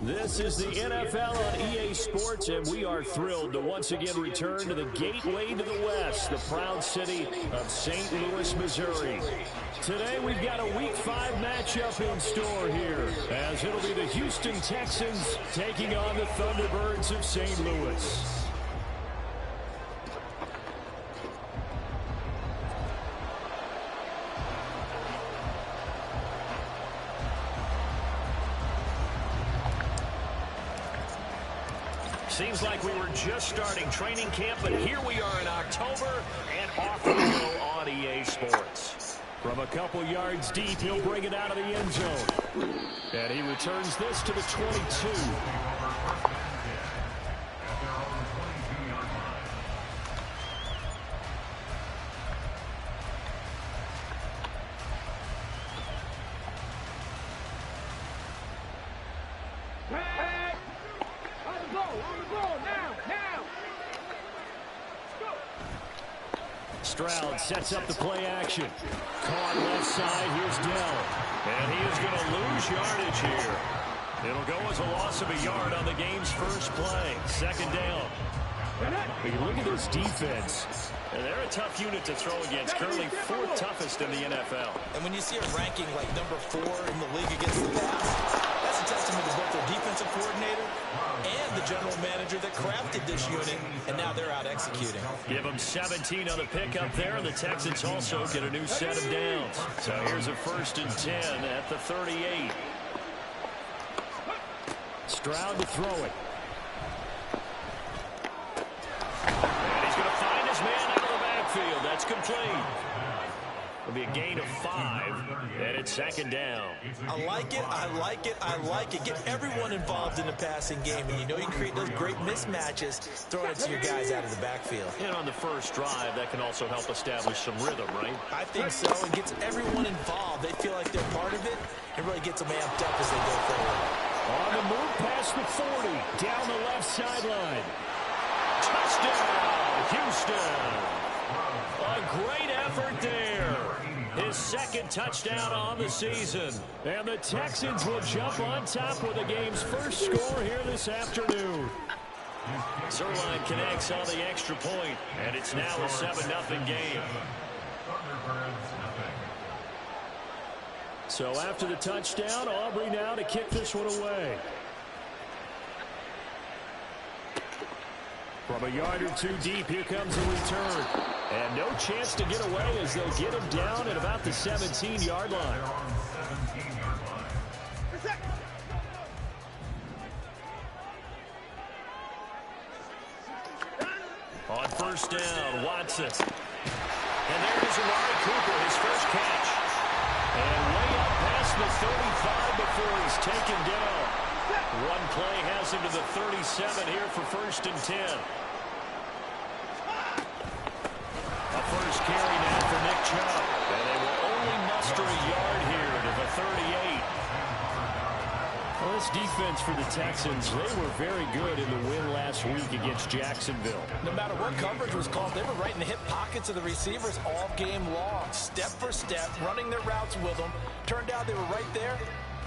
This is the NFL on EA Sports, and we are thrilled to once again return to the gateway to the West, the proud city of St. Louis, Missouri. Today we've got a Week 5 matchup in store here, as it'll be the Houston Texans taking on the Thunderbirds of St. Louis. Seems like we were just starting training camp, but here we are in October, and off we go on EA Sports. From a couple yards deep, he'll bring it out of the end zone. And he returns this to the 22. Stroud sets up the play action. Caught left side. Here's Dell. And he is going to lose yardage here. It'll go as a loss of a yard on the game's first play. Second down. But you look at this defense. And they're a tough unit to throw against. Currently fourth toughest in the NFL. And when you see a ranking like number 4 in the league against the pass, that's a testament to both their defensive coordinator and the general manager that crafted this unit, and now they're out executing. Give them 17 on the pickup there, and the Texans also get a new set of downs. So here's a 1st and 10 at the 38. Stroud to throw it. And he's going to find his man out of the backfield. That's complete. It'll be a gain of 5, and it's second down. I like it, I like it, I like it. Get everyone involved in the passing game, and you know you create those great mismatches, throwing it to your guys out of the backfield. And on the first drive, that can also help establish some rhythm, right? I think so. It gets everyone involved. They feel like they're part of it. It really gets them amped up as they go forward. On the move past the 40, down the left sideline. Touchdown, Houston. A great effort there. His second touchdown on the season. And the Texans will jump on top with the game's first score here this afternoon. Zerline connects on the extra point, and it's now a 7-0 game. So after the touchdown, Aubrey now to kick this one away. From a yard or two deep, here comes a return. And no chance to get away as they'll get him down at about the 17-yard line. On first down, Watson. And there is Amari Cooper, his first catch. And way up past the 35 before he's taken down. One play has him to the 37 here for 1st and 10. A first carry now for Nick Chubb. And they will only muster a yard here to the 38. Well, this defense for the Texans, they were very good in the win last week against Jacksonville. No matter what coverage was called, they were right in the hip pockets of the receivers all game long. Step for step, running their routes with them. Turned out they were right there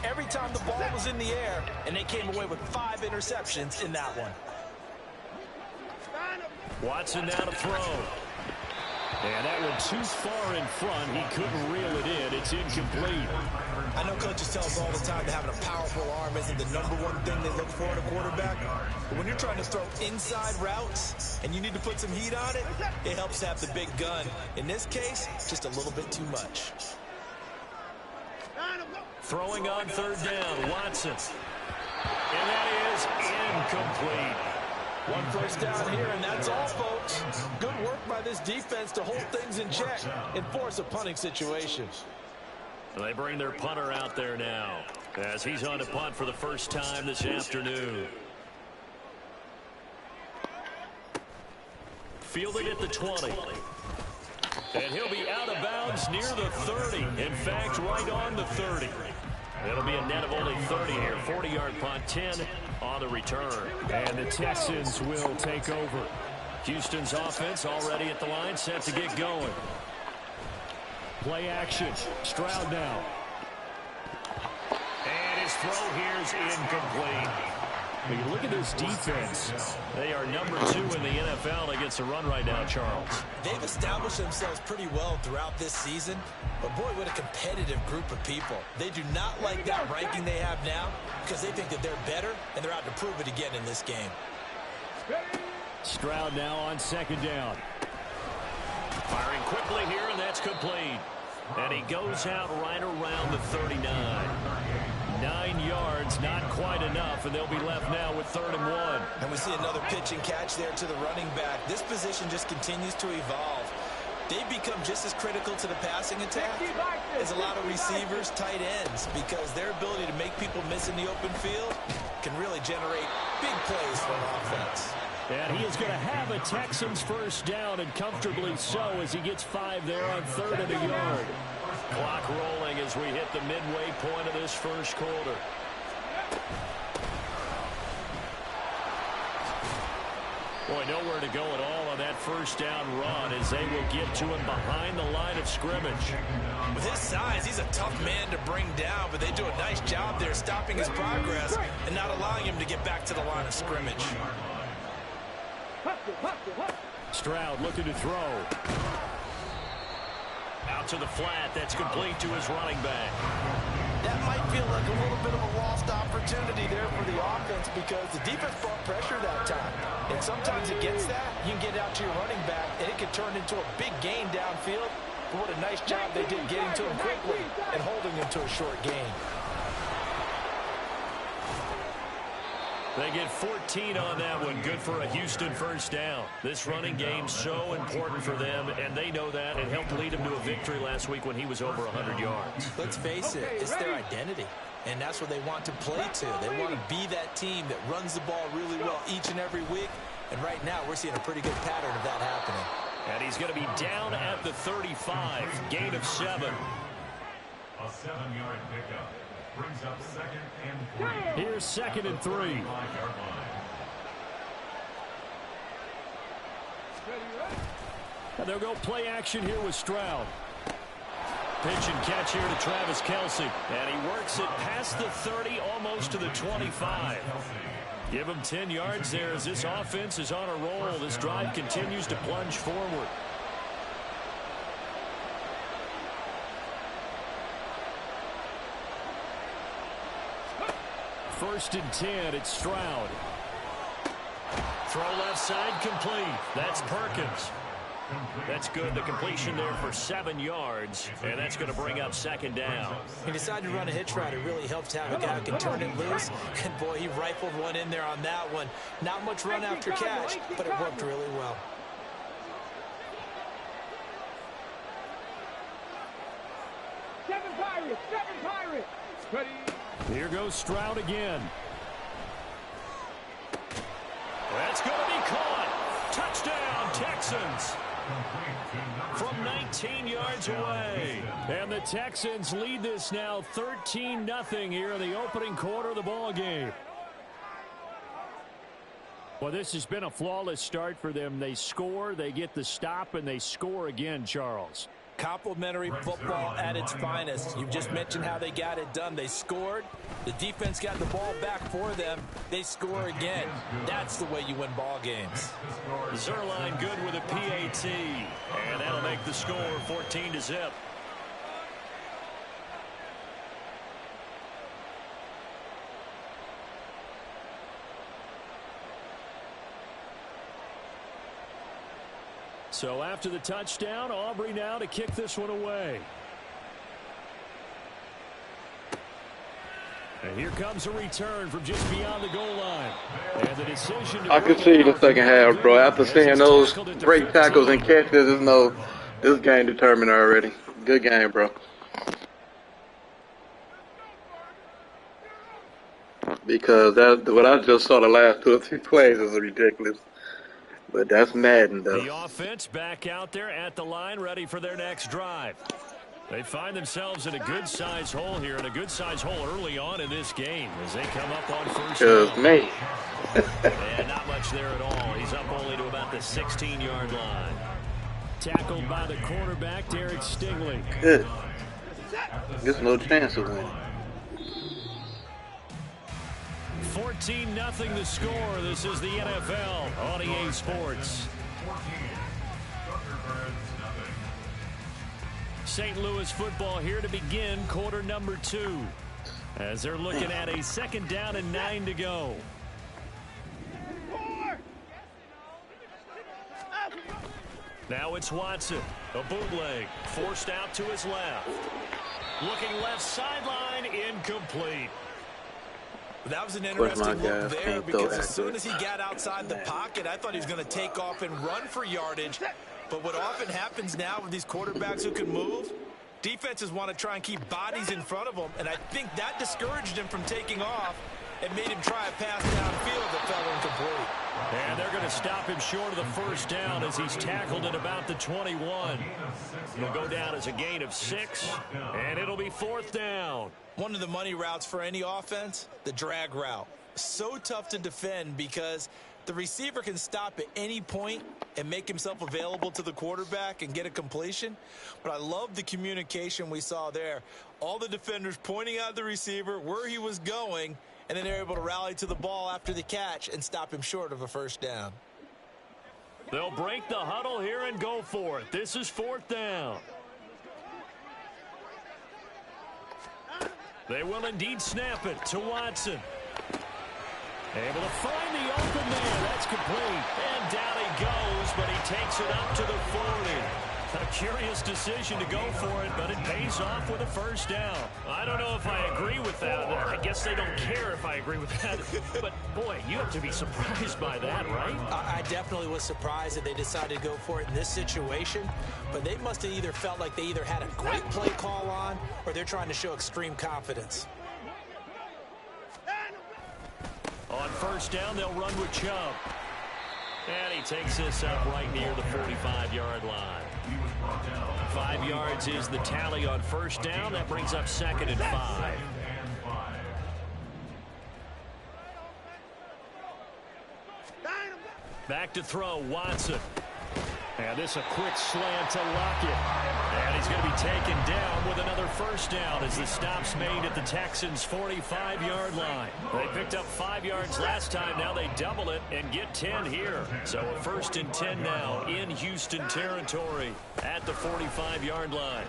every time the ball was in the air, and they came away with 5 interceptions in that one. Watson now to throw. And that one too far in front. He couldn't reel it in. It's incomplete. I know coaches tell us all the time that having a powerful arm isn't the #1 thing they look for in a quarterback. But when you're trying to throw inside routes and you need to put some heat on it, it helps to have the big gun. In this case, just a little bit too much. Throwing on third down, Watson. And that is incomplete. 1 first down here, and that's all, folks. Good work by this defense to hold things in check and force a punting situation. They bring their punter out there now as he's on to punt for the first time this afternoon. Fielded at the 20. And he'll be out of bounds near the 30. In fact, right on the 30. It'll be a net of only 30 here. 40-yard punt, 10 on the return. And the Texans will take over. Houston's offense already at the line, set to get going. Play action. Stroud now. And his throw here is incomplete. When you look at this defense, they are number 2 in the NFL against the run right now, Charles. They've established themselves pretty well throughout this season, but boy, what a competitive group of people. They do not like that ranking they have now because they think that they're better, and they're out to prove it again in this game. Stroud now on second down. Firing quickly here, and that's complete. And he goes out right around the 39. 9 yards, not quite enough, and they'll be left now with 3rd and 1. And we see another pitch and catch there to the running back. This position just continues to evolve. They've become just as critical to the passing attack as a lot of receivers, tight ends, because their ability to make people miss in the open field can really generate big plays for an offense. And he is going to have a Texans first down, and comfortably so, as he gets 5 there on 3rd and a yard. Clock rolling as we hit the midway point of this first quarter. Boy, nowhere to go at all on that first down run as they will get to him behind the line of scrimmage. With his size, he's a tough man to bring down, but they do a nice job there stopping his progress and not allowing him to get back to the line of scrimmage. Stroud looking to throw. Out to the flat. That's complete to his running back. That might feel like a little bit of a lost opportunity there for the offense because the defense brought pressure that time. And sometimes against that, you can get out to your running back, and it can turn into a big gain downfield. But what a nice job they did getting to him quickly and holding him to a short gain. They get 14 on that one. Good for a Houston first down. This running game so important for them, and they know that. It helped lead them to a victory last week when he was over 100 yards. Let's face it, it's their identity, and that's what they want to play to. They want to be that team that runs the ball really well each and every week, and right now we're seeing a pretty good pattern of that happening. And he's going to be down at the 35, gain of 7. A 7-yard pickup. Brings up 2nd and 3. Here's 2nd and 3. And they'll go play action here with Stroud. Pitch and catch here to Travis Kelce. And he works it past the 30, almost to the 25. Give him 10 yards there as this offense is on a roll. This drive continues to plunge forward. First and 10, it's Stroud. Throw left side, complete. That's Perkins. That's good. The completion there for 7 yards, and that's going to bring up 2nd down. He decided to run a hitch route. It really helps to have a guy who can turn it loose, and boy, he rifled one in there on that one. Not much run after catch, but it worked really well. Seven Pirates. Ready. Here goes Stroud again. That's going to be caught. Touchdown, Texans. From 19 yards away. And the Texans lead this now 13-0 here in the opening quarter of the ball game. Well, this has been a flawless start for them. They score, they get the stop, and they score again, Charles. Complimentary football at its finest. You just mentioned how they got it done. They scored. The defense got the ball back for them. They score again. That's the way you win ball games. Zerline good with a PAT. And that'll make the score 14-0. So after the touchdown, Aubrey now to kick this one away. And here comes a return from just beyond the goal line. And the decision I could see the second half, bro. After seeing those great tackles and catches, there's no this game determined already. Good game, bro. Because what I just saw the last 2 or 3 plays is ridiculous. But that's Madden, though. The offense back out there at the line, ready for their next drive. They find themselves in a good-sized hole here, and a good-sized hole early on in this game as they come up on first down. Me. And not much there at all. He's up only to about the 16-yard line. Tackled by the quarterback, Derek Stingley. Good. There's no chance of winning. 14-0 the score. This is the NFL on EA Sports. St. Louis football here to begin quarter number 2. As they're looking at a 2nd down and 9 to go. Now it's Watson. A bootleg. Forced out to his left. Looking left sideline. Incomplete. That was an interesting look there because as soon as he got outside the pocket, I thought he was going to take off and run for yardage. But what often happens now with these quarterbacks who can move, defenses want to try and keep bodies in front of them, and I think that discouraged him from taking off and made him try a pass downfield that fell incomplete. And they're going to stop him short of the first down as he's tackled at about the 21. It'll go down as a gain of 6, and it'll be 4th down. One of the money routes for any offense, the drag route. So tough to defend because the receiver can stop at any point and make himself available to the quarterback and get a completion. But I love the communication we saw there. All the defenders pointing out the receiver, where he was going, and then they're able to rally to the ball after the catch and stop him short of a first down. They'll break the huddle here and go for it. This is 4th down. They will indeed snap it to Watson. Able to find the open man. That's complete. And down he goes, but he takes it up to the 40. A curious decision to go for it, but it pays off with a first down. I don't know if I agree with that. I guess they don't care if I agree with that. But, boy, you have to be surprised by that, right? I definitely was surprised that they decided to go for it in this situation. But they must have either felt like they either had a great play call on or they're trying to show extreme confidence. On first down, they'll run with Chubb. And he takes this up right near the 45-yard line. 5 yards is the tally on first down. That brings up 2nd and 5. Back to throw, Watson. And this a quick slant to Lockett. And he's going to be taken down with another first down as the stop's made at the Texans' 45-yard line. They picked up 5 yards last time. Now they double it and get 10 here. So a 1st and 10 now in Houston territory at the 45-yard line.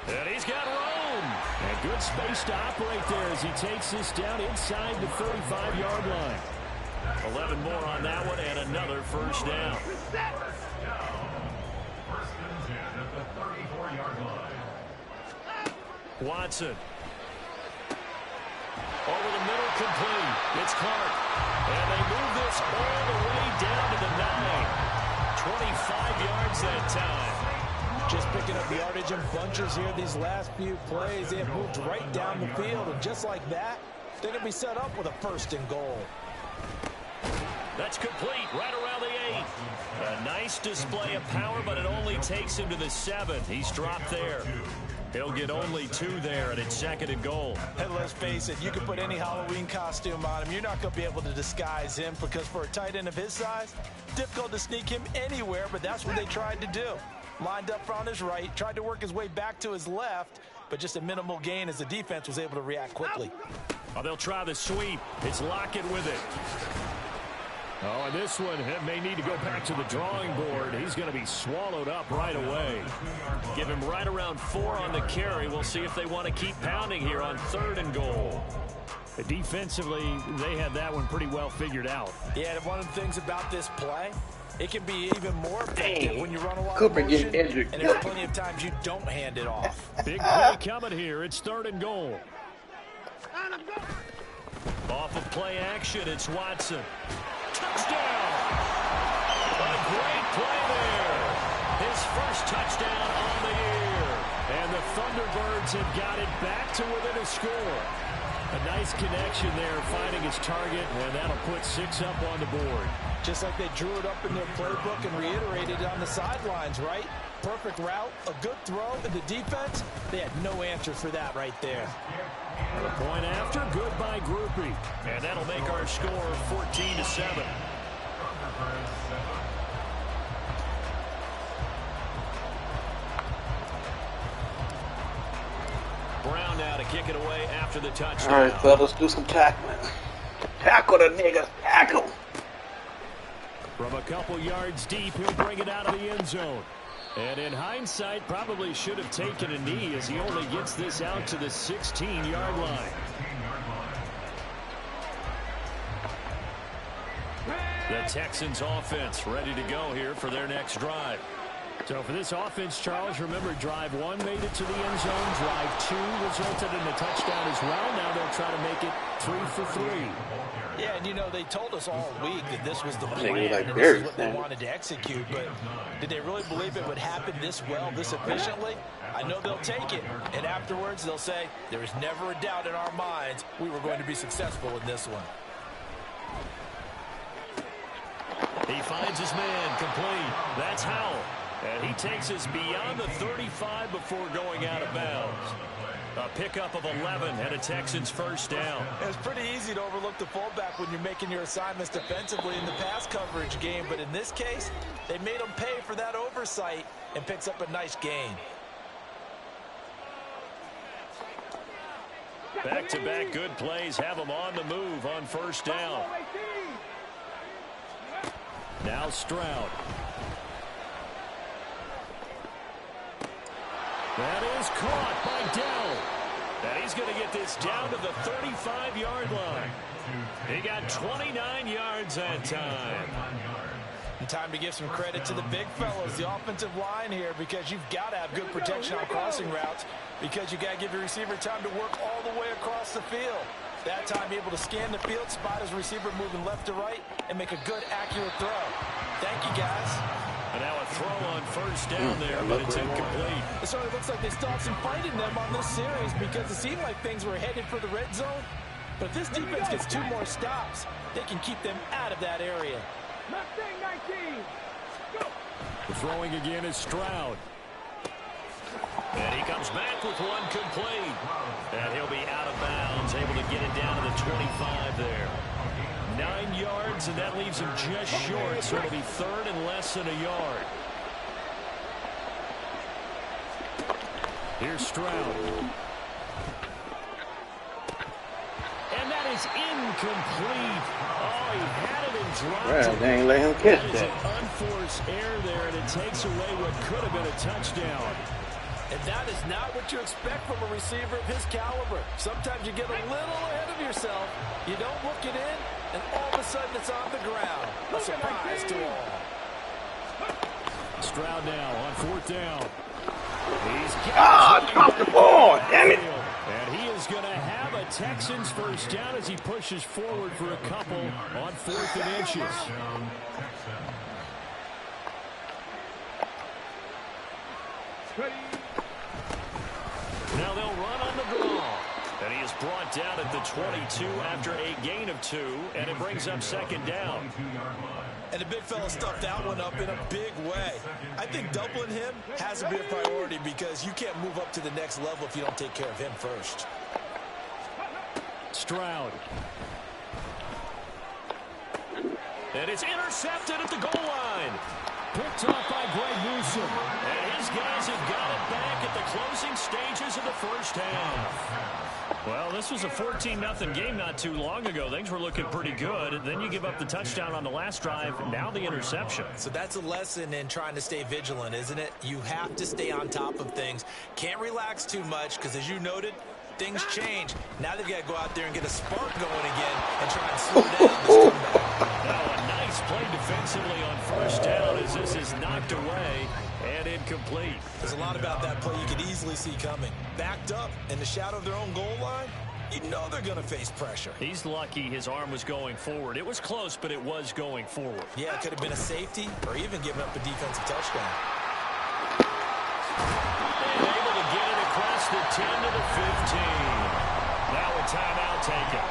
And he's got room. And good space to operate there as he takes this down inside the 35-yard line. 11 more on that one and another first down. Watson. Over the middle, complete. It's Clark. And they move this all the way down to the 9. 25 yards that time. Just picking up yardage in bunches here these last few plays. They have moved right down the field. And just like that, they're going to be set up with a 1st and goal. That's complete right around the 8. A nice display of power, but it only takes him to the 7. He's dropped there. He'll get only 2 there, and it's 2nd and goal. And let's face it, you can put any Halloween costume on him. You're not going to be able to disguise him because for a tight end of his size, difficult to sneak him anywhere, but that's what they tried to do. Lined up on his right, tried to work his way back to his left, but just a minimal gain as the defense was able to react quickly. Oh, they'll try the sweep. It's Lockett with it. Oh, and this one may need to go back to the drawing board. He's going to be swallowed up right away. Give him right around 4 on the carry. We'll see if they want to keep pounding here on 3rd and goal. Defensively, they had that one pretty well figured out. Yeah, and one of the things about this play, it can be even more effective when you run a lot Cooper of motion, getting injured. and there's plenty of times you don't hand it off. Big play coming here. It's 3rd and goal. Off of play action, it's Watson. Touchdown! What a great play there. His first touchdown on the year. And the Thunderbirds have got it back to within a score. A nice connection there, finding his target, and that'll put 6 up on the board. Just like they drew it up in their playbook and reiterated it on the sidelines, right? Perfect route, a good throw, and the defense, they had no answer for that right there. The point after, good by Groupie. And that'll make our score 14-7. Brown now to kick it away after the touchdown. All right, fellas, do some tackling. Tackle the niggas. Tackle. From a couple yards deep, he'll bring it out of the end zone. And in hindsight, probably should have taken a knee as he only gets this out to the 16-yard line. The Texans offense ready to go here for their next drive. So for this offense, Charles, remember drive 1 made it to the end zone. Drive 2 resulted in a touchdown as well. Now they'll try to make it 3 for 3. Yeah, and you know, they told us all week that this was the plan, like and this is what they wanted to execute, but did they really believe it would happen this well, this efficiently? I know they'll take it, and afterwards they'll say, there is never a doubt in our minds we were going to be successful in this one. He finds his man complete. That's Howell. And he takes us beyond the 35 before going out of bounds. A pickup of 11 and a Texans first down. It's pretty easy to overlook the fullback when you're making your assignments defensively in the pass coverage game, but in this case, they made him pay for that oversight and picks up a nice gain. Back-to-back good plays have them on the move on first down. Now Stroud. That is caught by Dell. And he's going to get this down to the 35-yard line. He got 29 yards that time. And time to give some credit to the big fellas, the offensive line here, because you've got to have good protection on crossing routes, because you got to give your receiver time to work all the way across the field. That time, be able to scan the field, spot his receiver moving left to right, and make a good, accurate throw. Thank you, guys. And now a throw on first down there, but it's incomplete. It certainly looks like they still have some fight in them on this series, because it seemed like things were headed for the red zone. But if this defense gets 2 more stops, they can keep them out of that area. Mustang 19. Go. The throwing again is Stroud. And he comes back with one complete. And he'll be out of bounds, able to get it down to the 25 there. 9 yards, and that leaves him just short, so it'll be third and less than a yard. Here's Stroud. And that is incomplete. Oh, he had it and dropped it. They ain't let him catch That is an unforced error there, and it takes away what could have been a touchdown. And that is not what you expect from a receiver of his caliber. Sometimes you get a little ahead of yourself, you don't look it in, and all of a sudden it's on the ground. A surprise to all. Stroud now on fourth down. He's got drop the ball, damn it. And he is going to have a Texans first down as he pushes forward for a couple on 4th and inches. Now they'll run on the draw. And he is brought down at the 22 after a gain of 2, and it brings up second down. And the big fella stuffed that one up in a big way. I think doubling him has to be a priority, because you can't move up to the next level if you don't take care of him first. Stroud. And it's intercepted at the goal line. Picked off by Greg Newsome. And his guys have got it back at the closing stages of the first half. Well, this was a 14-0 game not too long ago. Things were looking pretty good. Then you give up the touchdown on the last drive. Now the interception. So that's a lesson in trying to stay vigilant, isn't it? You have to stay on top of things. Can't relax too much, because as you noted, things change. Now they've got to go out there and get a spark going again and try and slow down this comeback. Now a nice play defensively on first down as this is knocked away and incomplete. There's a lot about that play you could easily see coming. Backed up in the shadow of their own goal line, you know they're going to face pressure. He's lucky his arm was going forward. It was close, but it was going forward. Yeah, it could have been a safety or even giving up a defensive touchdown. And able to get it across the 10 to the 15. Now a timeout taken.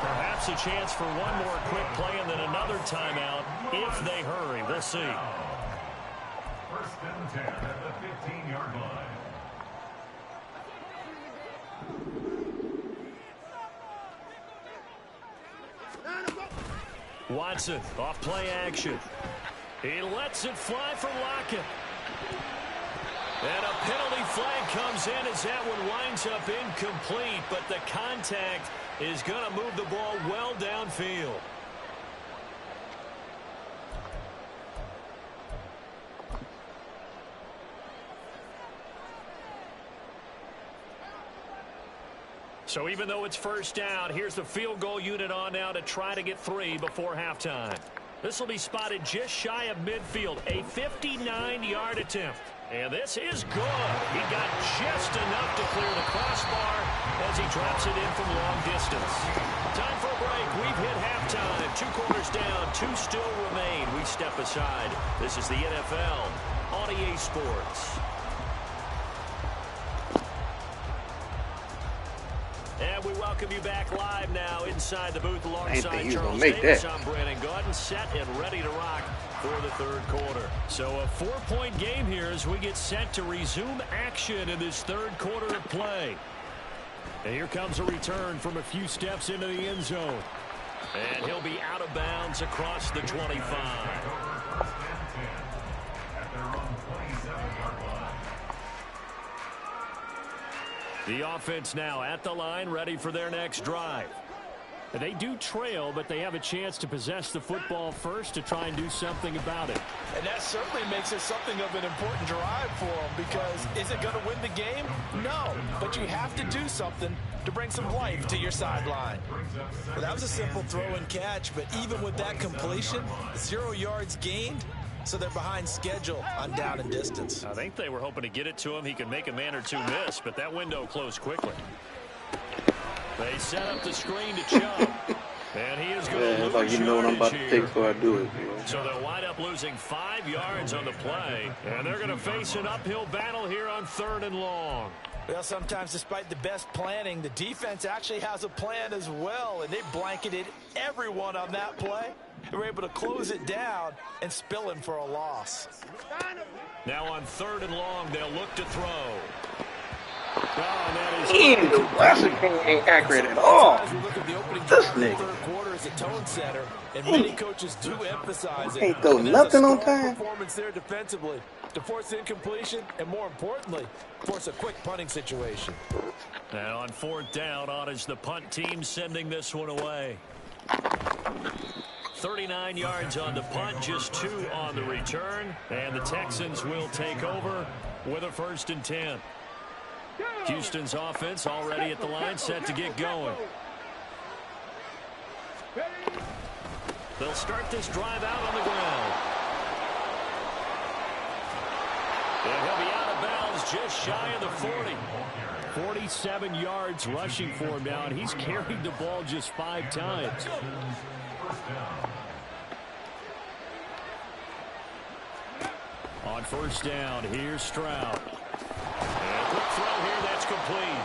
Perhaps a chance for one more quick play and then another timeout if they hurry. We'll see. First and 10 at the 15-yard line. Watson off play action. He lets it fly for Lockett. And a penalty flag comes in as that one winds up incomplete, but the contact is going to move the ball well downfield. So even though it's first down, here's the field goal unit on now to try to get 3 before halftime. This will be spotted just shy of midfield, a 59-yard attempt. And this is good. He got just enough to clear the crossbar as he drops it in from long distance. Time for a break. We've hit halftime. 2 quarters down, 2 still remain. We step aside. This is the NFL on EA Sports. And we welcome you back live now inside the booth alongside Charles Davis. I'm Brandon Gaudin, set and ready to rock for the third quarter. So a 4-point game here as we get set to resume action in this third quarter of play. And here comes a return from a few steps into the end zone. And he'll be out of bounds across the 25. The offense now at the line, ready for their next drive. They do trail, but they have a chance to possess the football first to try and do something about it. And that certainly makes it something of an important drive for them, because is it going to win the game? No, but you have to do something to bring some life to your sideline. Well, that was a simple throw and catch, but even with that completion, 0 yards gained. So they're behind schedule on down and distance. I think they were hoping to get it to him. He could make a man or two miss, but that window closed quickly. They set up the screen to Chubb. And he is going to lose like you know what I'm about to take, so I do it. You know? So they'll wind up losing 5 yards on the play. And they're going to face an uphill battle here on 3rd and long. Well, sometimes despite the best planning, the defense actually has a plan as well. And they blanketed everyone on that play. They were able to close it down and spill him for a loss. Now on 3rd and long, they'll look to throw. That's ain't accurate at all. This nigga. Third quarter is a tone setter, and many coaches do emphasize it. Ain't throw nothing on time. Performance there defensively to force incompletion, and more importantly, force a quick punting situation. And on 4th down, on is the punt team sending this one away. 39 yards on the punt, just 2 on the return. And the Texans will take over with a 1st and 10. Houston's offense already at the line, set to get going. They'll start this drive out on the ground. And he'll be out of bounds just shy of the 40. 47 yards rushing for him now, and he's carried the ball just 5 times. On 1st down, here's Stroud. And a quick throw here, that's complete.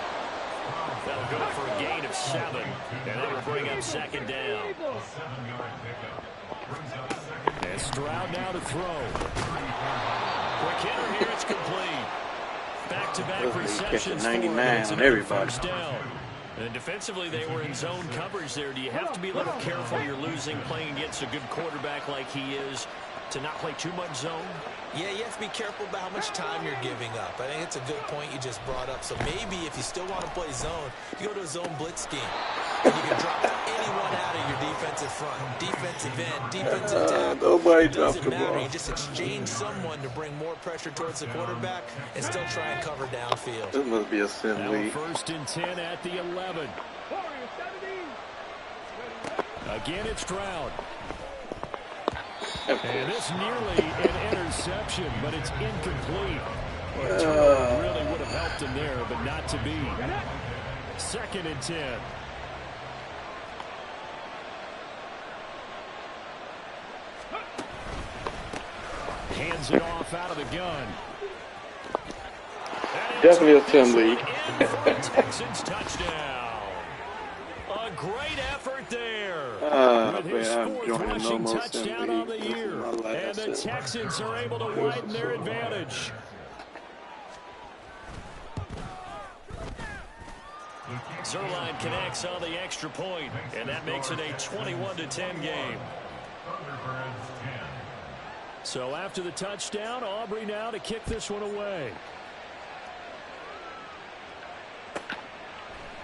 That'll go for a gain of 7, and that will bring up 2nd down. And Stroud now to throw. Quick hitter here, it's complete. Back-to-back receptions for him. It's another 1st down. And defensively, they were in zone coverage there. Do you have to be a little careful? You're losing, playing against a good quarterback like he is, to not play too much zone? Yeah, you have to be careful about how much time you're giving up. I think it's a good point you just brought up. So maybe if you still want to play zone, you go to a zone blitz scheme. And you can drop anyone out of your defensive front, defensive end, defensive tackle. Nobody dropped the ball. You just exchange someone to bring more pressure towards the quarterback and still try and cover downfield. This must be a sim Now league. 1st and 10 at the 11. Again, it's Stroud. And this nearly an interception, but it's incomplete. Well, a turnover really would have helped him there, but not to be. 2nd and 10. Hands it off out of the gun. Definitely a sim league. Texans touchdown. A great effort there. With his I'm 4th joining rushing no more touchdown on the year. And the sim. Texans are able to widen their advantage. Zuerlein connects on the extra point, and that makes it a 21-10 game. So after the touchdown, Aubrey now to kick this one away.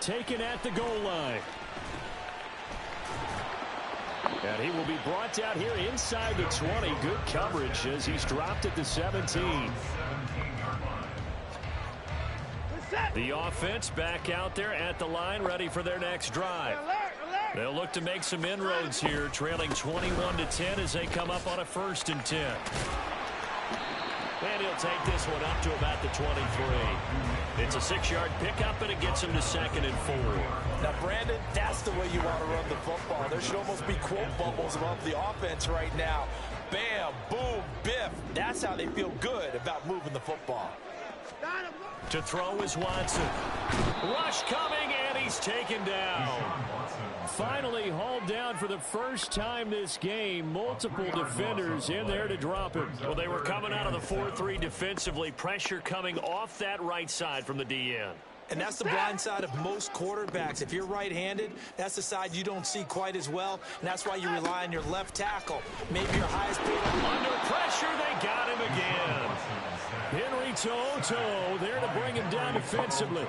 taken at the goal line. And he will be brought down here inside the 20. Good coverage as he's dropped at the 17. The offense back out there at the line, ready for their next drive. They'll look to make some inroads here, trailing 21-10 as they come up on a 1st and 10. And he'll take this one up to about the 23. It's a 6-yard pickup, and it gets him to 2nd and 4. Now, Brandon, that's the way you want to run the football. There should almost be quote bubbles above the offense right now. Bam, boom, biff. That's how they feel good about moving the football. To throw is Watson. Rush coming, and he's taken down. Finally hauled down for the first time this game. Multiple defenders in there to drop him. Well, they were coming out of the 4-3 defensively. Pressure coming off that right side from the DN. And that's the blind side of most quarterbacks. If you're right-handed, that's the side you don't see quite as well. And that's why you rely on your left tackle. Maybe your highest paid. Under pressure, they got him again. Henry To'oTo'o there to bring him down defensively.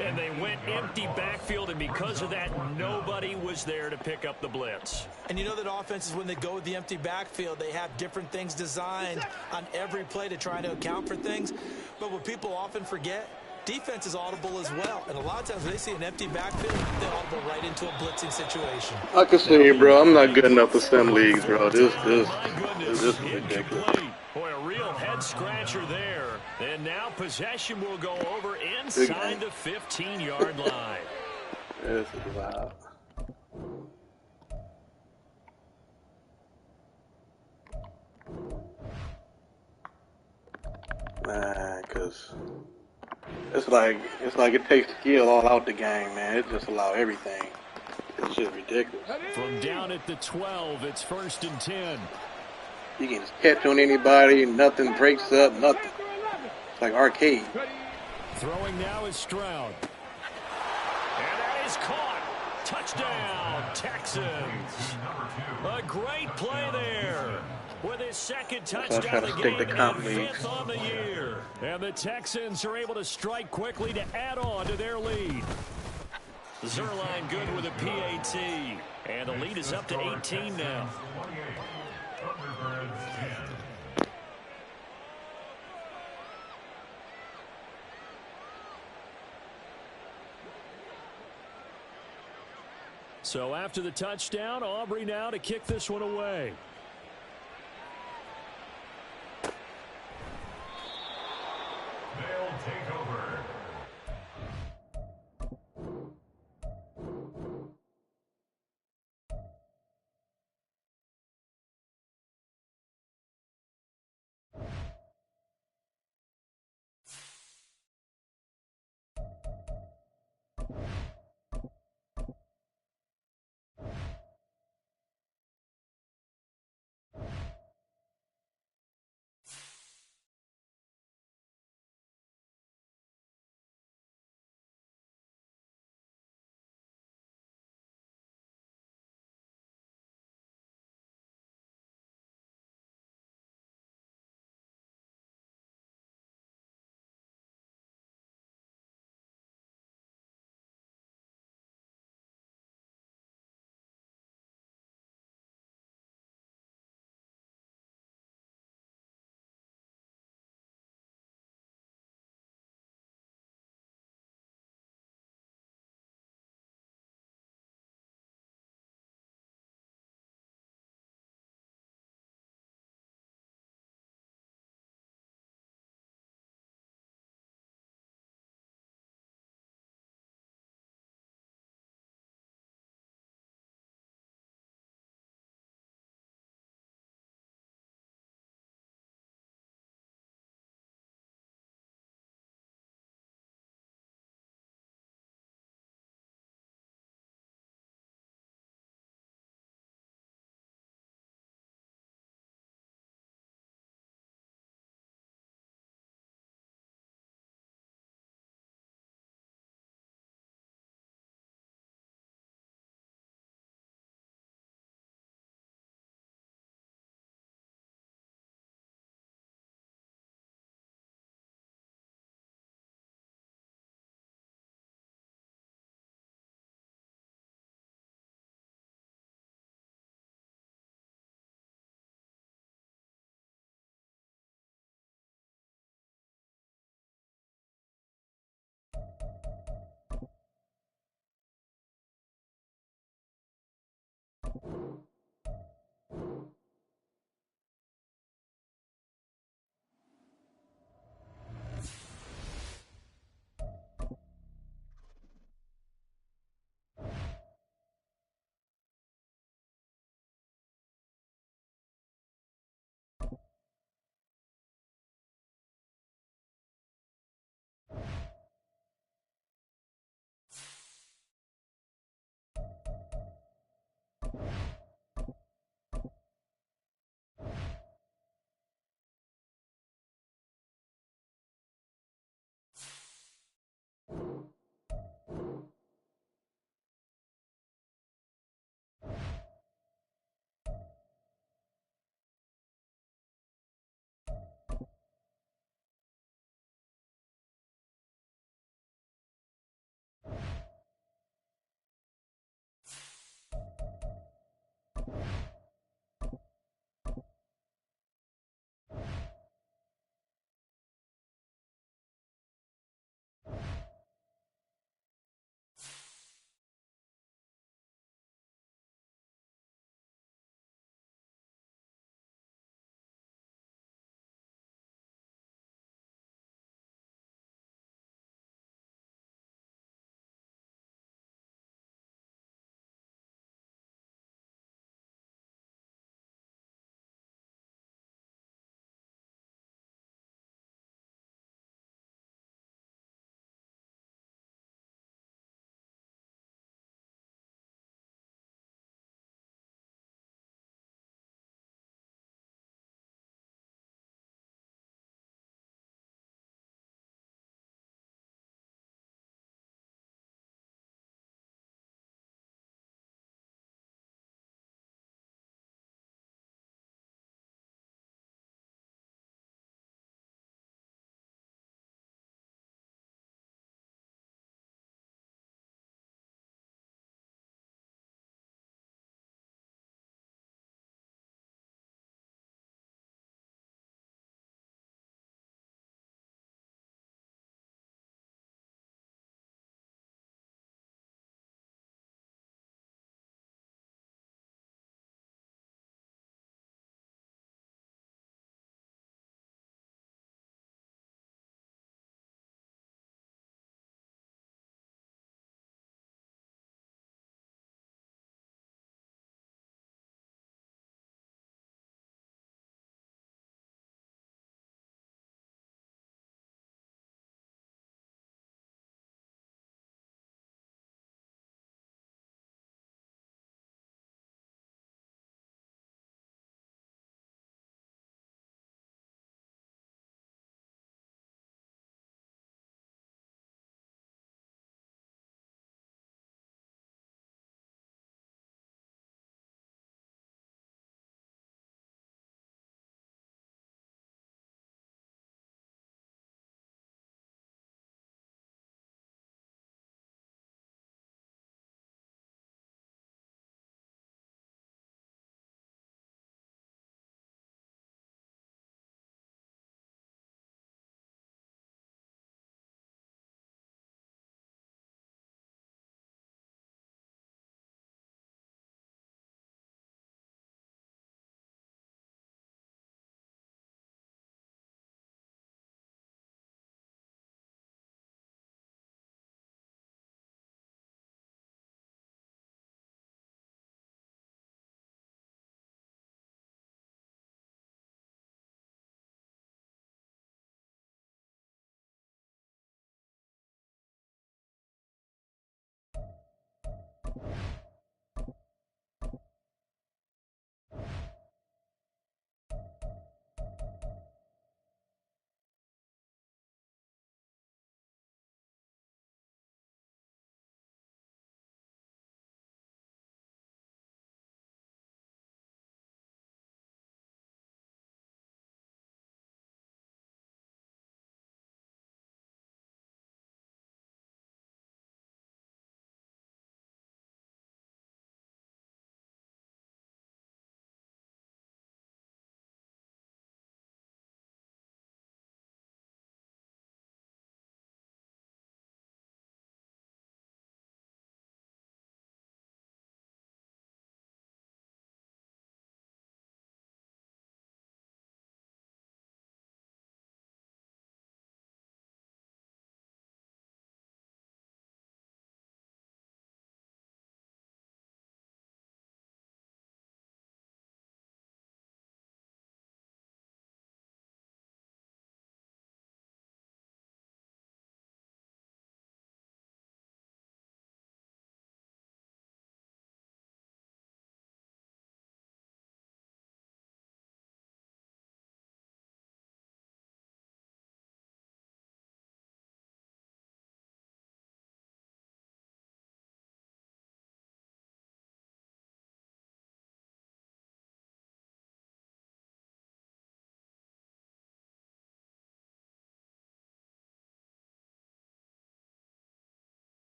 And they went empty backfield, and because of that, nobody was there to pick up the blitz. And you know that offenses, when they go with the empty backfield, they have different things designed on every play to try to account for things. But what people often forget, defense is audible as well. And a lot of times when they see an empty backfield, they audible right into a blitzing situation. I can see you, bro. I'm not good enough for some leagues, bro. This is ridiculous. Boy, a real head-scratcher there. And now possession will go over inside the 15-yard line. This is wild. Man, because it's like it takes skill all out the game, man. It just allows everything. It's just ridiculous. From down at the 12, it's 1st and 10. You can just catch on anybody, nothing breaks up, nothing. It's like arcade. Throwing now is Stroud. And that is caught. Touchdown, Texans. A great play there. With his 2nd touchdown of the game and 5th on the year. And the Texans are able to strike quickly to add on to their lead. Zerline good with a PAT. And the lead is up to 18 now. So after the touchdown, Aubrey now to kick this one away. They'll take over.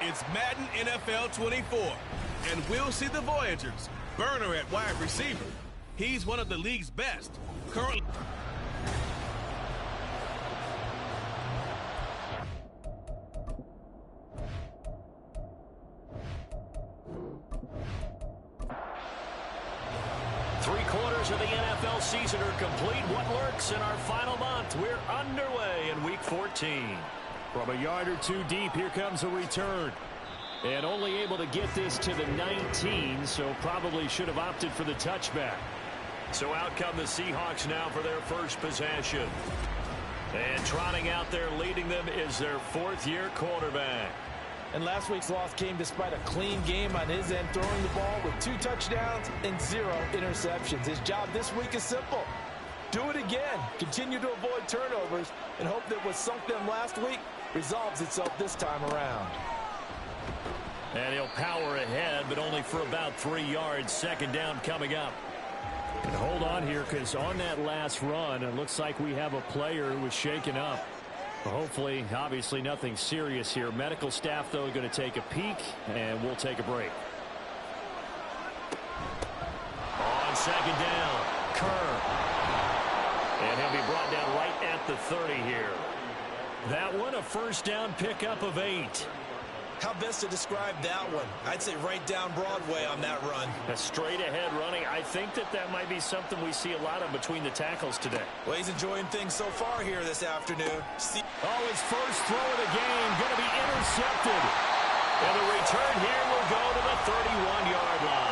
It's Madden NFL 24, and we'll see the Voyagers. Burner at wide receiver. He's one of the league's best. Currently. Three-quarters of the NFL season are complete. What lurks in our final month? We're underway in Week 14. From a yard or two deep, here comes a return. And only able to get this to the 19, so probably should have opted for the touchback. So out come the Seahawks now for their first possession. And trotting out there leading them is their fourth-year quarterback. And last week's loss came despite a clean game on his end, throwing the ball with 2 touchdowns and 0 interceptions. His job this week is simple. Do it again. Continue to avoid turnovers and hope that what sunk them last week resolves itself this time around. And he'll power ahead, but only for about 3 yards. Second down coming up. And hold on here, because on that last run, it looks like we have a player who was shaken up. Hopefully, obviously nothing serious here. Medical staff, though, going to take a peek, and we'll take a break. On second down, Kerr. And he'll be brought down right at the 30 here. That one, a first down pickup of 8. How best to describe that one? I'd say right down Broadway on that run. A straight-ahead running. I think that might be something we see a lot of between the tackles today. Well, he's enjoying things so far here this afternoon. His first throw of the game going to be intercepted. And the return here will go to the 31-yard line.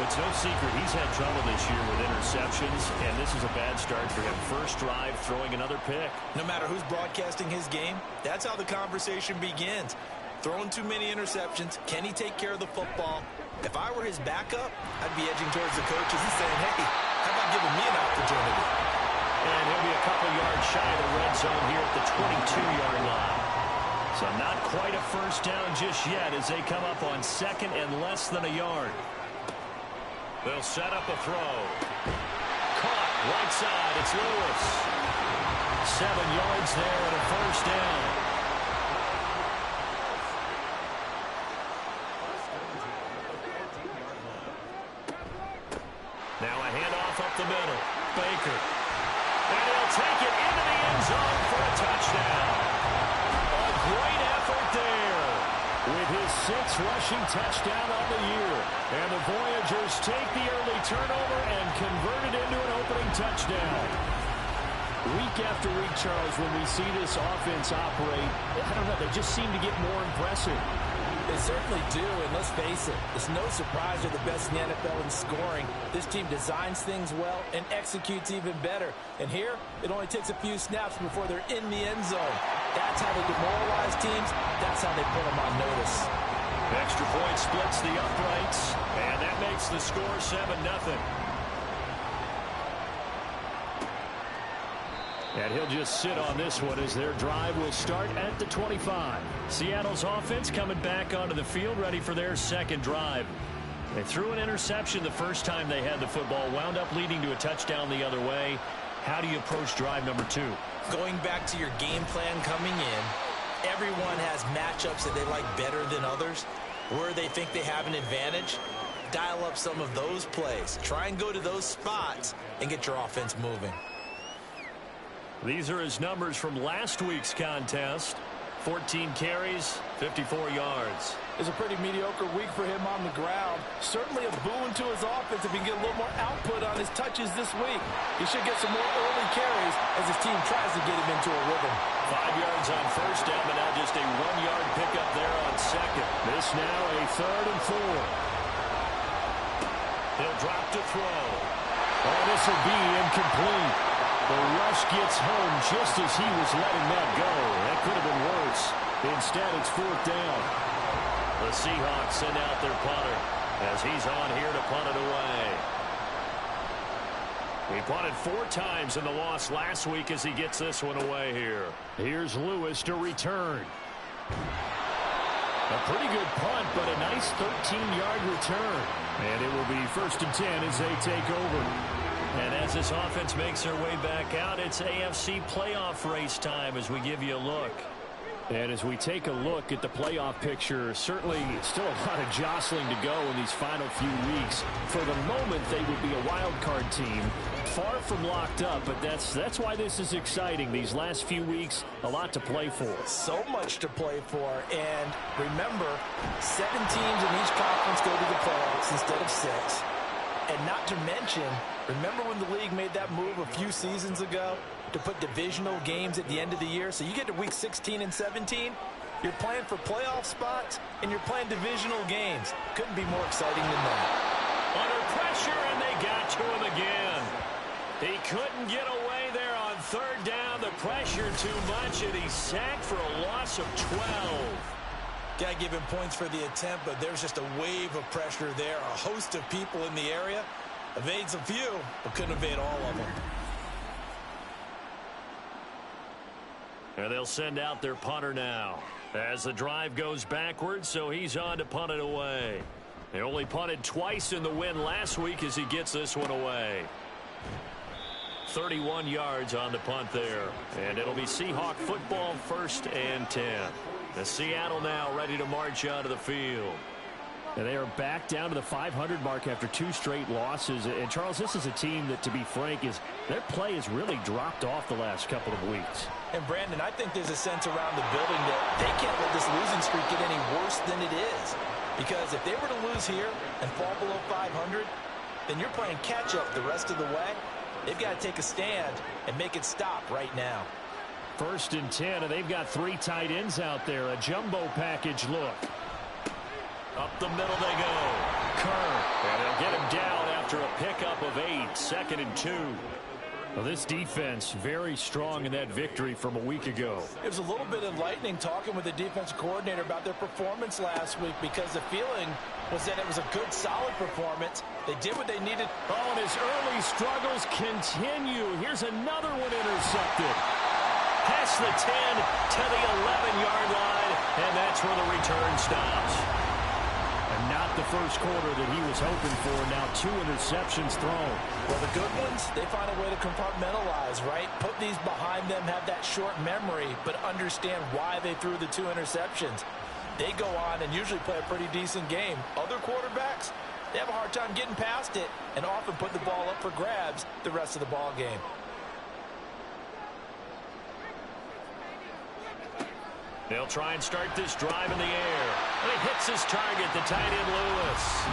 It's no secret he's had trouble this year with interceptions, and this is a bad start for him. First drive, throwing another pick. No matter who's broadcasting his game, that's how the conversation begins. Throwing too many interceptions. Can he take care of the football? If I were his backup, I'd be edging towards the coaches and saying, hey, how about giving me an opportunity? And he'll be a couple yards shy of the red zone here at the 22-yard line. So not quite a first down just yet as they come up on second and less than a yard. They'll set up a throw. Caught right side. It's Lewis. 7 yards there and a first down. Now a handoff up the middle. Baker. And he'll take it into the end zone for a touchdown. A great effort there with his 6th rushing touchdown of the year. And the Voyagers take the early turnover and convert it into an opening touchdown. Week after week, Charles, when we see this offense operate, I don't know, they just seem to get more impressive. They certainly do, and let's face it, it's no surprise they're the best in the NFL in scoring. This team designs things well and executes even better. And here, it only takes a few snaps before they're in the end zone. That's how they demoralize teams. That's how they put them on notice. Extra point splits the uprights, and that makes the score 7-0. And he'll just sit on this one as their drive will start at the 25. Seattle's offense coming back onto the field, ready for their second drive. They threw an interception the first time they had the football, wound up leading to a touchdown the other way. How do you approach drive number 2? Going back to your game plan coming in, everyone has matchups that they like better than others. Where they think they have an advantage, dial up some of those plays. Try and go to those spots and get your offense moving. These are his numbers from last week's contest. 14 carries, 54 yards. It's a pretty mediocre week for him on the ground. Certainly a boon to his offense if he can get a little more output on his touches this week. He should get some more early carries as his team tries to get him into a rhythm. 5 yards on first down, but now just a 1-yard pickup there on second. This now a 3rd and 4. He'll drop to throw. Oh, this will be incomplete. The rush gets home just as he was letting that go. That could have been worse. Instead, it's 4th down. The Seahawks send out their punter as he's on here to punt it away. He punted 4 times in the loss last week as he gets this one away here. Here's Lewis to return. A pretty good punt, but a nice 13-yard return. And it will be 1st and 10 as they take over. And as this offense makes their way back out, it's AFC playoff race time as we give you a look. And as we take a look at the playoff picture, certainly still a lot of jostling to go in these final few weeks. For the moment, they would be a wild card team, far from locked up, but that's why this is exciting. These last few weeks, a lot to play for. So much to play for, and remember, 7 teams in each conference go to the playoffs instead of 6. And not to mention, remember when the league made that move a few seasons ago to put divisional games at the end of the year? So you get to week 16 and 17, you're playing for playoff spots, and you're playing divisional games. Couldn't be more exciting than that. Under pressure, and they got to him again. He couldn't get away there on 3rd down. The pressure too much, and he's sacked for a loss of 12. Got to give him points for the attempt, but there's just a wave of pressure there. A host of people in the area. Evades a few, but couldn't evade all of them. And they'll send out their punter now as the drive goes backwards, so he's on to punt it away. They only punted twice in the win last week as he gets this one away. 31 yards on the punt there. And it'll be Seahawk football, 1st and 10. The Seattle now ready to march onto the field. And they are back down to the 500 mark after 2 straight losses. And, Charles, this is a team that, to be frank, their play has really dropped off the last couple of weeks. And, Brandon, I think there's a sense around the building that they can't let this losing streak get any worse than it is. Because if they were to lose here and fall below 500, then you're playing catch-up the rest of the way. They've got to take a stand and make it stop right now. 1st and 10, and they've got 3 tight ends out there. A jumbo package look. Up the middle they go. Kerr. And they'll get him down after a pickup of 8. 2nd and 2. Well, this defense very strong in that victory from a week ago. It was a little bit enlightening talking with the defensive coordinator about their performance last week, because the feeling was that it was a good, solid performance. They did what they needed. Oh, and his early struggles continue. Here's another one intercepted. Past the 10 to the 11-yard line, and that's where the return stops. And not the first quarter that he was hoping for. Now 2 interceptions thrown. Well, the good ones, they find a way to compartmentalize, right? Put these behind them, have that short memory, but understand why they threw the 2 interceptions. They go on and usually play a pretty decent game. Other quarterbacks, they have a hard time getting past it and often put the ball up for grabs the rest of the ball game. They'll try and start this drive in the air. And he hits his target, the tight end Lewis.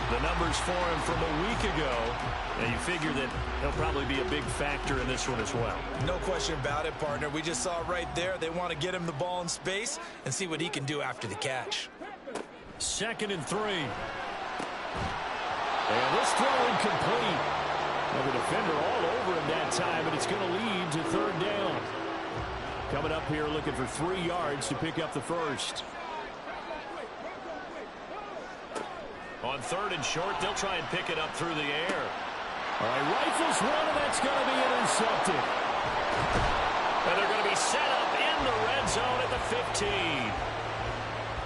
The numbers for him from a week ago, and you figure that he'll probably be a big factor in this one as well. No question about it, partner. We just saw right there they want to get him the ball in space and see what he can do after the catch. 2nd and 3. And this throw incomplete. Well, the defender all over him that time, and it's going to lead to 3rd down. Coming up here looking for 3 yards to pick up the first. On 3rd and short, they'll try and pick it up through the air. All right, rifles one, and that's going to be intercepted. And they're going to be set up in the red zone at the 15.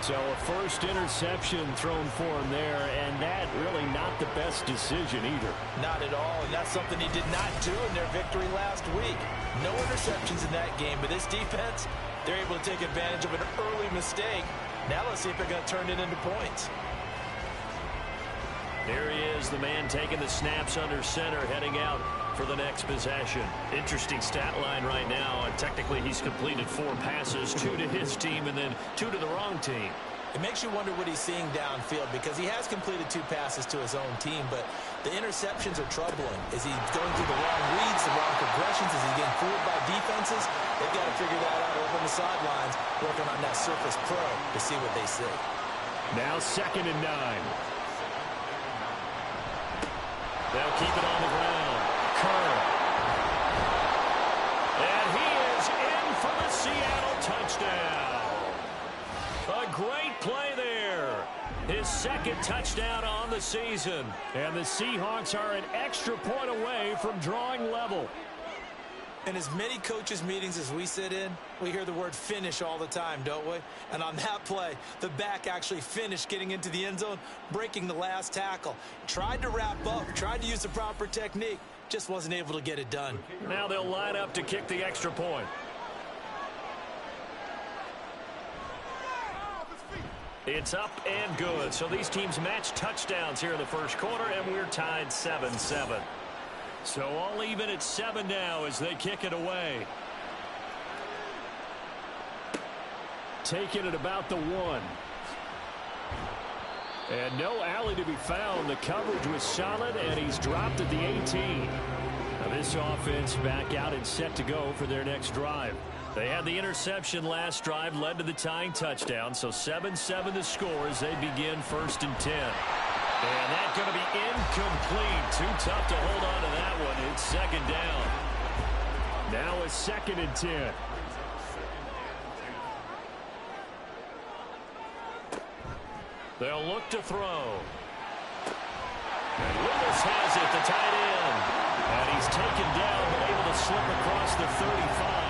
So a first interception thrown for him there, and that really not the best decision either. Not at all, and that's something he did not do in their victory last week. No interceptions in that game, but this defense, they're able to take advantage of an early mistake. Now let's see if they're going to turn it into points. There he is, the man taking the snaps under center, heading out for the next possession. Interesting stat line right now. Technically, he's completed 4 passes, 2 to his team and then 2 to the wrong team. It makes you wonder what he's seeing downfield, because he has completed 2 passes to his own team, but the interceptions are troubling. Is he going through the wrong reads, the wrong progressions? Is he getting fooled by defenses? They've got to figure that out over on the sidelines, working on that Surface Pro to see what they see. Now 2nd and 9. They'll keep it on the ground. Kerr. And he is in for the Seattle touchdown. A great play there. His 2nd touchdown on the season. And the Seahawks are an extra point away from drawing level. In as many coaches' meetings as we sit in, we hear the word finish all the time, don't we? And on that play, the back actually finished getting into the end zone, breaking the last tackle. Tried to wrap up, tried to use the proper technique, just wasn't able to get it done. Now they'll line up to kick the extra point. It's up and good. So these teams match touchdowns here in the first quarter, and we're tied 7-7. So all even at 7 now as they kick it away. Taking it about the 1. And no alley to be found. The coverage was solid, and he's dropped at the 18. Now this offense back out and set to go for their next drive. They had the interception last drive, led to the tying touchdown, so 7-7 the score as they begin 1st and 10. And that's going to be incomplete. Too tough to hold on to that one. It's 2nd down. Now it's 2nd and 10. They'll look to throw. And Lewis has it, the tight end. And he's taken down, but able to slip across the 35.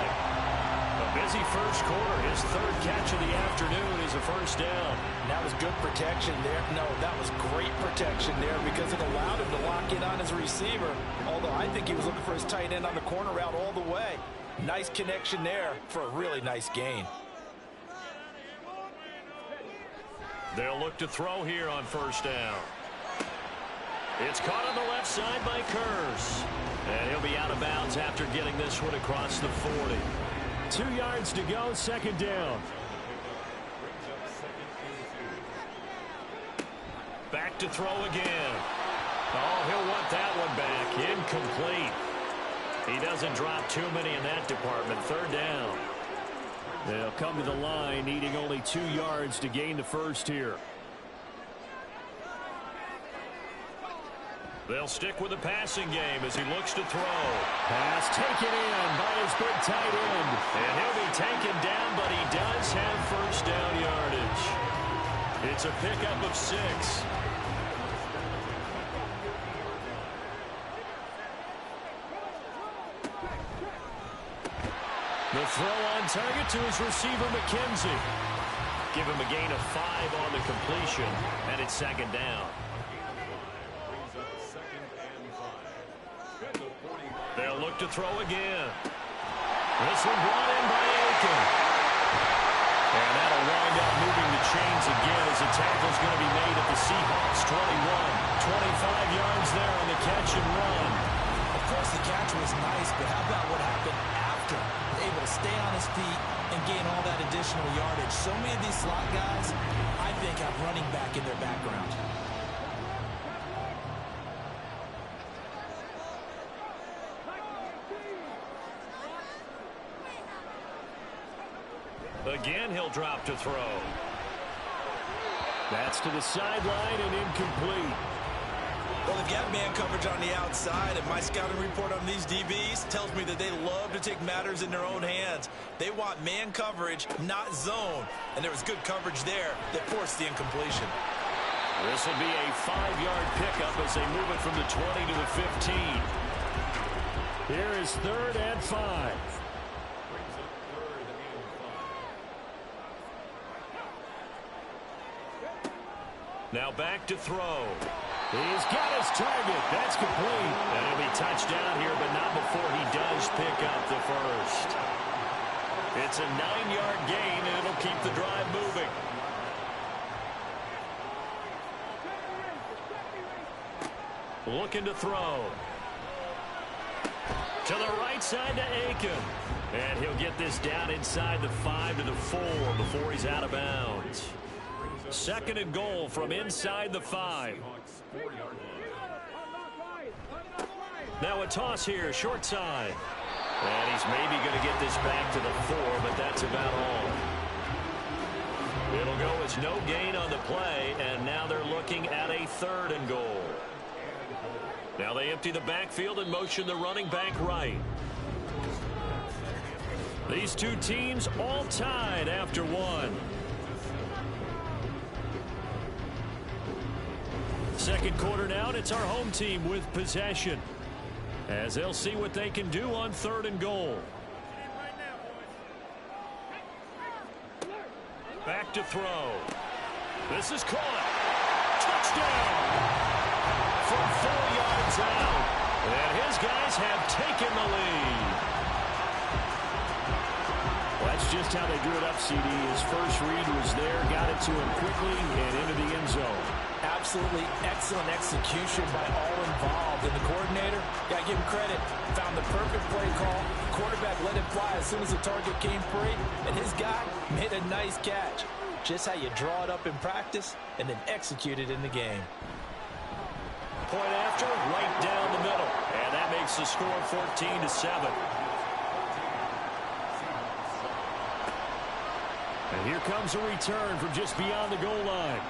A busy first quarter. His 3rd catch of the afternoon is a 1st down. That was good protection there. No, that was great protection there because it allowed him to lock in on his receiver. Although I think he was looking for his tight end on the corner route all the way. Nice connection there for a really nice gain. They'll look to throw here on 1st down. It's caught on the left side by Kearse. And he'll be out of bounds after getting this one across the 40. 2 yards to go, 2nd down. Back to throw again. Oh, he'll want that one back. Incomplete. He doesn't drop too many in that department. 3rd down. They'll come to the line, needing only 2 yards to gain the 1st here. They'll stick with the passing game as he looks to throw. Pass taken in by his big tight end. And he'll be taken down, but he does have 1st down yardage. It's a pickup of 6. The throw on target to his receiver, McKenzie. Give him a gain of 5 on the completion, and it's 2nd down. They'll look to throw again. This one brought in by Aiken. And that'll wind up moving the chains again as the tackle's going to be made at the Seahawks 21. 25 yards there on the catch and run. Of course, the catch was nice, but how about what happened after? Able to stay on his feet and gain all that additional yardage. So many of these slot guys, I think, have running back in their background. Again, he'll drop to throw. That's to the sideline and incomplete. Well, they've got man coverage on the outside, and my scouting report on these DBs tells me that they love to take matters in their own hands. They want man coverage, not zone. And there was good coverage there that forced the incompletion. This will be a 5-yard pickup as they move it from the 20 to the 15. Here is 3rd and 5. Now back to throw. He's got his target. That's complete. And he'll be touched down here, but not before he does pick up the 1st. It's a 9-yard gain, and it'll keep the drive moving. Looking to throw. To the right side to Aiken. And he'll get this down inside the 5 to the 4 before he's out of bounds. 2nd and goal from inside the 5. Now a toss here, short side. And he's maybe going to get this back to the 4, but that's about all. It'll go as no gain on the play, and now they're looking at a 3rd and goal. Now they empty the backfield and motion the running back right. These two teams all tied after 1. 2nd quarter now, and it's our home team with possession, as they'll see what they can do on 3rd and goal. Back to throw. This is caught. Touchdown! From 4 yards out. And his guys have taken the lead. Let's just how they drew it up, CD. His first read was there, got it to him quickly, and into the end zone. Absolutely excellent execution by all involved. And the coordinator, got to give him credit, found the perfect play call. Quarterback let it fly as soon as the target came free, and his guy made a nice catch. Just how you draw it up in practice and then execute it in the game. Point after, right down the middle. And that makes the score 14-7. And here comes a return from just beyond the goal line.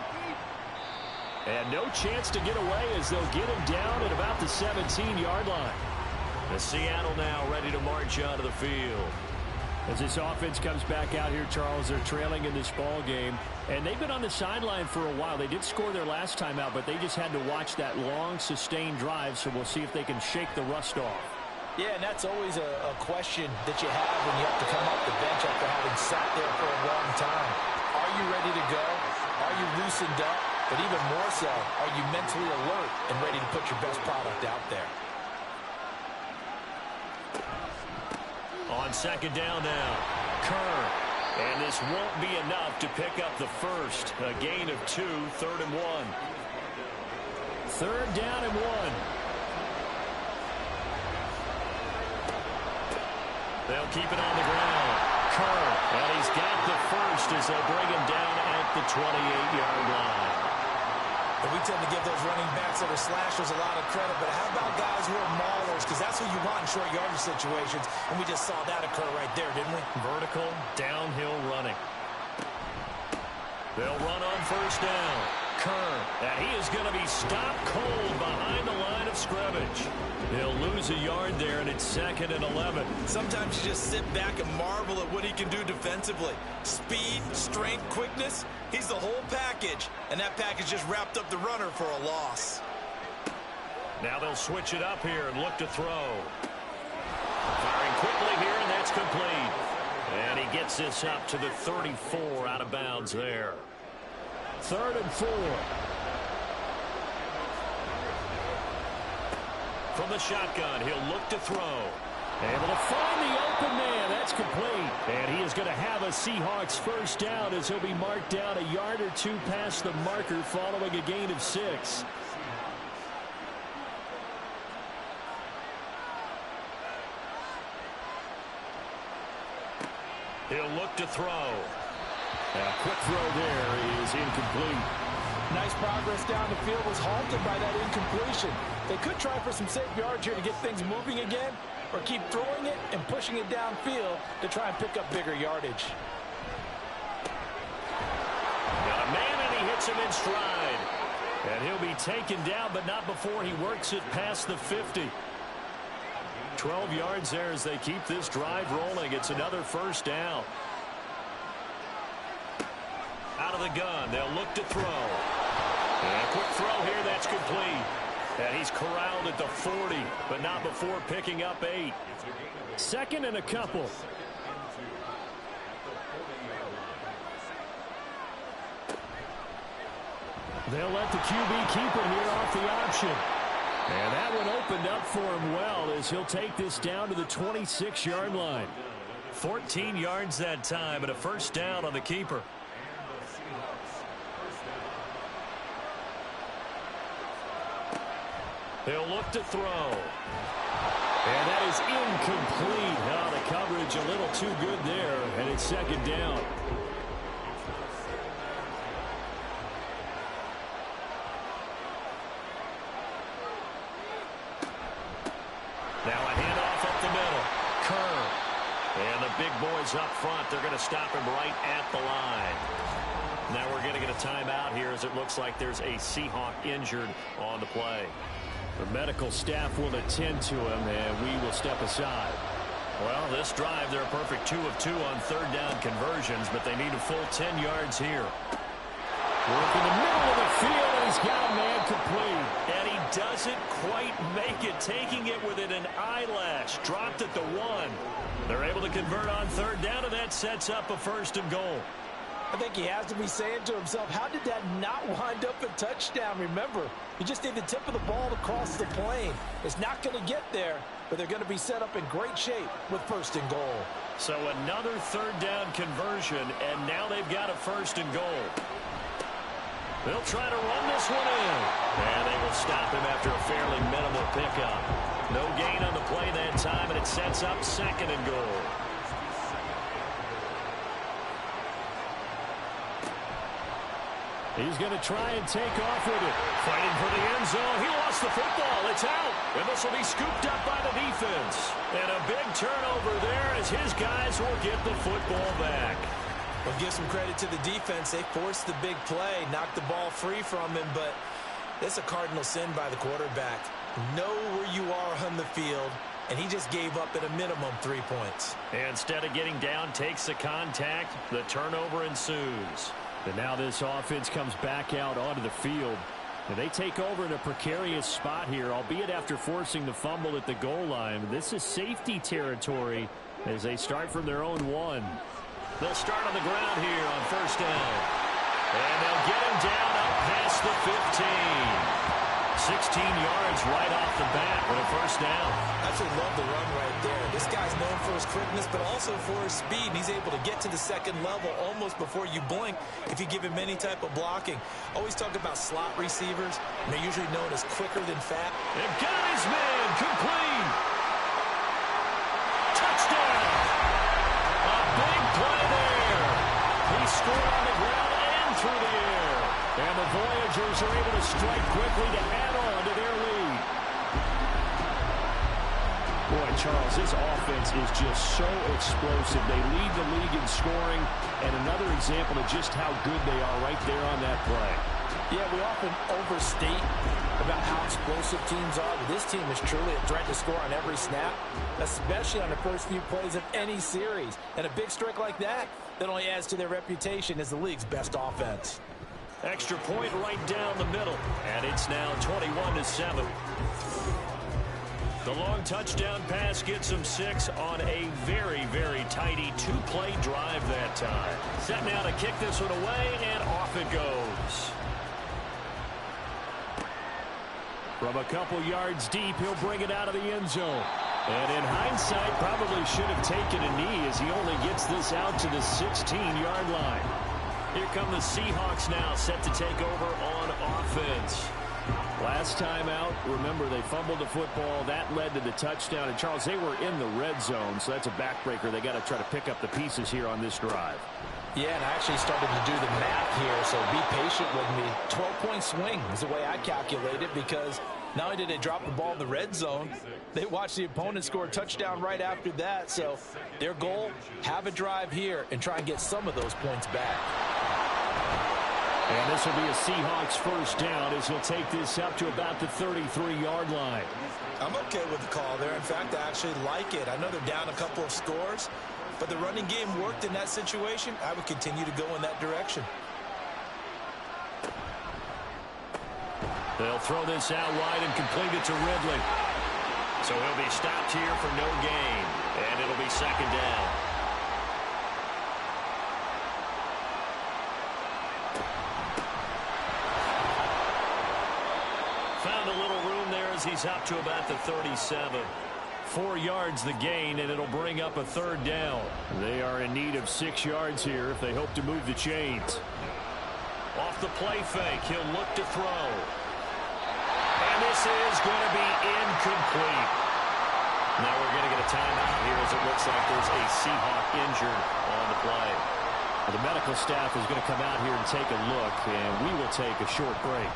And no chance to get away as they'll get him down at about the 17-yard line. The Seattle now ready to march onto the field. As this offense comes back out here, Charles, they're trailing in this ball game. And they've been on the sideline for a while. They did score their last time out, but they just had to watch that long, sustained drive. So we'll see if they can shake the rust off. Yeah, and that's always a question that you have when you have to come off the bench after having sat there for a long time. Are you ready to go? Are you loosened up? But even more so, are you mentally alert and ready to put your best product out there? On second down now, Kerr. And this won't be enough to pick up the first. A gain of 2, 3rd and 1. 3rd down and 1. They'll keep it on the ground. Kerr, and he's got the first as they'll bring him down at the 28-yard line. And we tend to give those running backs that are slashers a lot of credit, but how about guys who are maulers? Because that's who you want in short yardage situations, and we just saw that occur right there, didn't we? Vertical, downhill running. They'll run on first down. Kerr, and he is going to be stopped cold behind the line of scrimmage. He'll lose a yard there, and it's 2nd and 11. Sometimes you just sit back and marvel at what he can do defensively. Speed, strength, quickness, he's the whole package. And that package just wrapped up the runner for a loss. Now they'll switch it up here and look to throw. Firing quickly here, and that's complete. And he gets this up to the 34 out of bounds there. 3rd and 4. From the shotgun, he'll look to throw. Able to find the open man. That's complete. And he is going to have a Seahawks first down as he'll be marked down a yard or 2 past the marker following a gain of 6. He'll look to throw. A quick throw there is incomplete. Nice progress down the field, was halted by that incompletion. They could try for some safe yards here to get things moving again, or keep throwing it and pushing it downfield to try and pick up bigger yardage. Got a man, and he hits him in stride. And he'll be taken down, but not before he works it past the 50. 12 yards there as they keep this drive rolling. It's another first down. Out of the gun, they'll look to throw. And a quick throw here, that's complete. And he's corralled at the 40, but not before picking up 8. 2nd and a couple. They'll let the QB keep it here off the option. And that one opened up for him well as he'll take this down to the 26-yard line. 14 yards that time and a first down on the keeper. He'll look to throw. And that is incomplete. Oh, the coverage a little too good there, and it's 2nd down. Now a handoff up the middle. Kerr. And the big boys up front, they're going to stop him right at the line. Now we're going to get a timeout here as it looks like there's a Seahawk injured on the play. The medical staff will attend to him, and we will step aside. Well, this drive, they're a perfect 2 of 2 on 3rd down conversions, but they need a full 10 yards here. Work in the middle of the field, and he's got a man complete. And he doesn't quite make it, taking it within an eyelash. Dropped at the 1. They're able to convert on 3rd down, and that sets up a 1st and goal. I think he has to be saying to himself, how did that not wind up a touchdown? Remember, you just need the tip of the ball to cross the plane. It's not going to get there, but they're going to be set up in great shape with 1st and goal. So another 3rd down conversion, and now they've got a 1st and goal. They'll try to run this one in. And they will stop him after a fairly minimal pickup. No gain on the play that time, and it sets up 2nd and goal. He's going to try and take off with it. Fighting for the end zone. He lost the football. It's out. And this will be scooped up by the defense. And a big turnover there as his guys will get the football back. Well, give some credit to the defense. They forced the big play, knocked the ball free from him, but it's a cardinal sin by the quarterback. Know where you are on the field, and he just gave up at a minimum 3 points. And instead of getting down, takes the contact. The turnover ensues. And now this offense comes back out onto the field. And they take over in a precarious spot here, albeit after forcing the fumble at the goal line. This is safety territory as they start from their own 1. They'll start on the ground here on 1st down. And they'll get him down up past the 15. 16 yards right off the bat with a 1st down. I actually love the run right there. This guy's known for his quickness, but also for his speed. And he's able to get to the 2nd level almost before you blink if you give him any type of blocking. Always talk about slot receivers, and they're usually known as quicker than fast. They've got his man complete. Touchdown. A big play there. He scored on the ground and through the air. And the Voyagers are able to strike quickly to add on to their lead. Boy, Charles, this offense is just so explosive. They lead the league in scoring, and another example of just how good they are right there on that play. Yeah, we often overstate about how explosive teams are, but this team is truly a threat to score on every snap, especially on the first few plays of any series. And a big strike like that only adds to their reputation as the league's best offense. Extra point right down the middle, and it's now 21-7. The long touchdown pass gets him 6 on a very, very tidy 2-play drive that time. Set now to kick this one away, and off it goes. From a couple yards deep, he'll bring it out of the end zone. And in hindsight, probably should have taken a knee as he only gets this out to the 16-yard line. Here come the Seahawks now, set to take over on offense. Last time out, remember, they fumbled the football. That led to the touchdown. And, Charles, they were in the red zone, so that's a backbreaker. They got to try to pick up the pieces here on this drive. Yeah, and I actually started to do the math here, so be patient with me. 12-point swing is the way I calculate it, because not only did they drop the ball in the red zone, they watched the opponent score a touchdown right after that. So their goal, have a drive here and try and get some of those points back. And this will be a Seahawks 1st down as he'll take this up to about the 33-yard line. I'm okay with the call there. In fact, I actually like it. I know they're down a couple of scores, but the running game worked in that situation. I would continue to go in that direction. They'll throw this out wide and complete it to Ridley. So he'll be stopped here for no gain, and it'll be 2nd down. Found a little room there as he's up to about the 37. 4 yards the gain, and it'll bring up a 3rd down. They are in need of 6 yards here if they hope to move the chains. Off the play fake, he'll look to throw. And this is going to be incomplete. Now we're going to get a timeout here as it looks like there's a Seahawk injured on the play. The medical staff is going to come out here and take a look, and we will take a short break.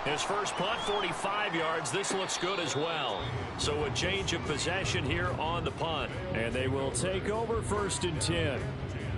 His first punt, 45 yards. This looks good as well. So a change of possession here on the punt. And they will take over 1st and 10.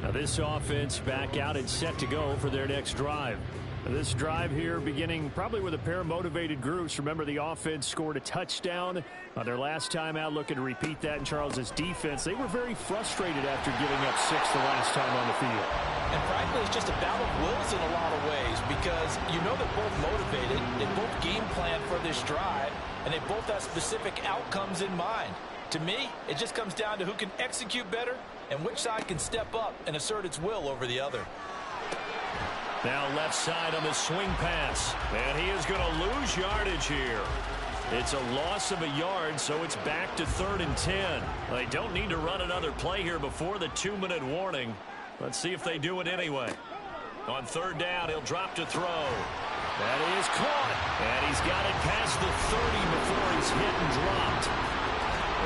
Now this offense back out and set to go for their next drive. This drive here beginning probably with a pair of motivated groups. Remember, the offense scored a touchdown on their last time out, looking to repeat that in Charles's defense. They were very frustrated after giving up 6 the last time on the field. And frankly, it's just a battle of wills in a lot of ways, because you know they're both motivated, they both game plan for this drive, and they both have specific outcomes in mind. To me, it just comes down to who can execute better and which side can step up and assert its will over the other. Now left side on the swing pass, and he is going to lose yardage here. It's a loss of a yard, so it's back to 3rd and 10. They don't need to run another play here before the 2-minute warning. Let's see if they do it anyway. On 3rd down, he'll drop to throw. That is caught, and he's got it past the 30 before he's hit and dropped.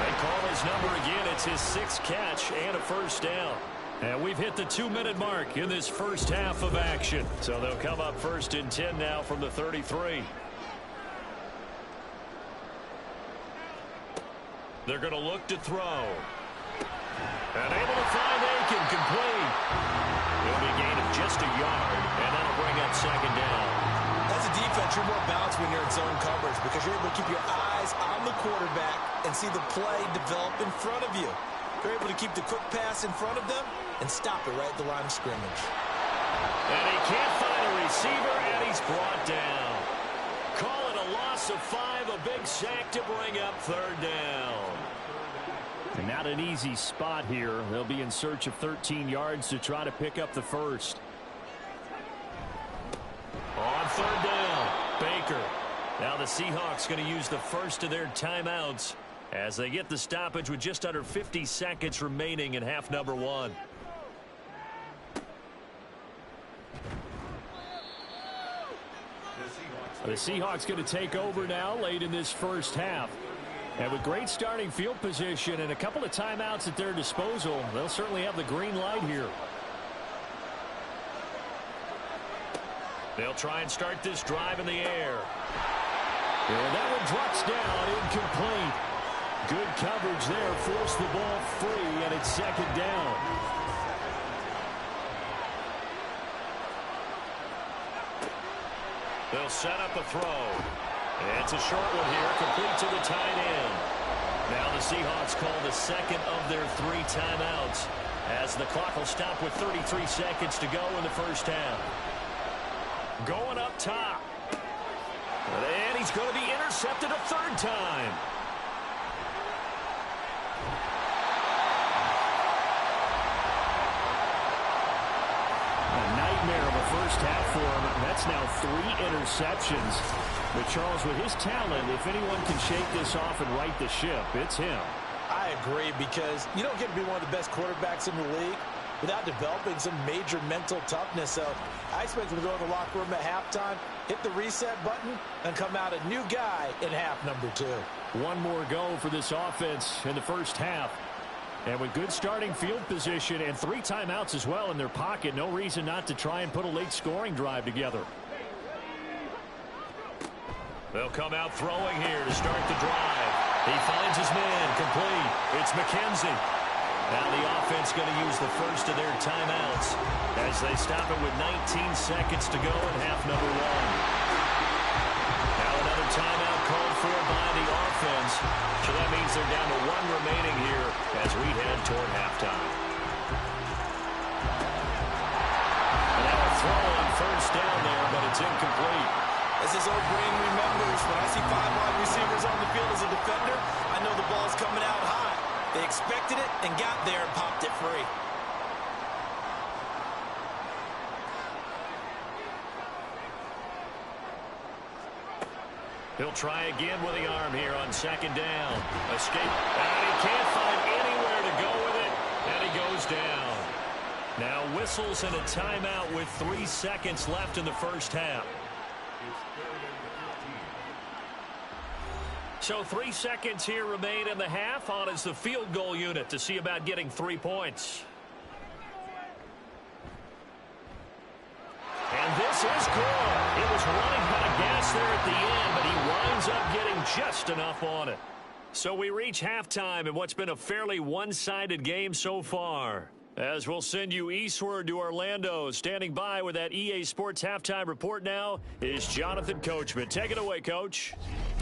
They call his number again. It's his 6th catch and a first down. And we've hit the 2-minute mark in this first half of action. So they'll come up 1st and 10 now from the 33. They're going to look to throw. And able to find Aiken, complete. It'll be a gain of just a yard, and that'll bring up 2nd down. As a defense, you're more balanced when you're in zone coverage because you're able to keep your eyes on the quarterback and see the play develop in front of you. You're able to keep the quick pass in front of them and stop it right at the line of scrimmage. And he can't find a receiver, and he's brought down. Call it a loss of 5, a big sack to bring up 3rd down. And not an easy spot here. They'll be in search of 13 yards to try to pick up the first. On 3rd down, Baker. Now the Seahawks going to use the first of their timeouts as they get the stoppage with just under 50 seconds remaining in half number 1. The Seahawks going to take over now late in this first half. And with great starting field position and a couple of timeouts at their disposal, they'll certainly have the green light here. They'll try and start this drive in the air. And that one drops down, incomplete. Good coverage there, forced the ball free, and it's 2nd down. They'll set up a throw. It's a short one here, complete to the tight end. Now the Seahawks call the 2nd of their 3 timeouts as the clock will stop with 33 seconds to go in the first half. Going up top. And he's going to be intercepted a 3rd time. A nightmare of a first half for him. That's now 3 interceptions. But Charles, with his talent, if anyone can shake this off and right the ship, it's him. I agree, because you don't get to be one of the best quarterbacks in the league without developing some major mental toughness. So I expect him to go in the locker room at halftime, hit the reset button, and come out a new guy in half number 2. One more go for this offense in the first half. And with good starting field position and 3 timeouts as well in their pocket, no reason not to try and put a late scoring drive together. They'll come out throwing here to start the drive. He finds his man, complete. It's McKenzie. Now the offense going to use the first of their timeouts as they stop it with 19 seconds to go in half number 1. Now another timeout called for by the offense. So that means they're down to 1 remaining here as we head toward halftime. And now a throw on first down there, but it's incomplete. As his old brain remembers, when I see 5 wide receivers on the field as a defender, I know the ball's coming out high. They expected it and got there and popped it free. He'll try again with the arm here on 2nd down. Escape. And he can't find anywhere to go with it. And he goes down. Now whistles and a timeout with 3 seconds left in the first half. So 3 seconds here remain in the half. On is the field goal unit to see about getting 3 points. And this is good. It was running out of gas there at the end, but he winds up getting just enough on it. So we reach halftime in what's been a fairly one-sided game so far. As we'll send you eastward to Orlando. Standing by with that EA Sports halftime report now is Jonathan Coachman. Take it away, Coach.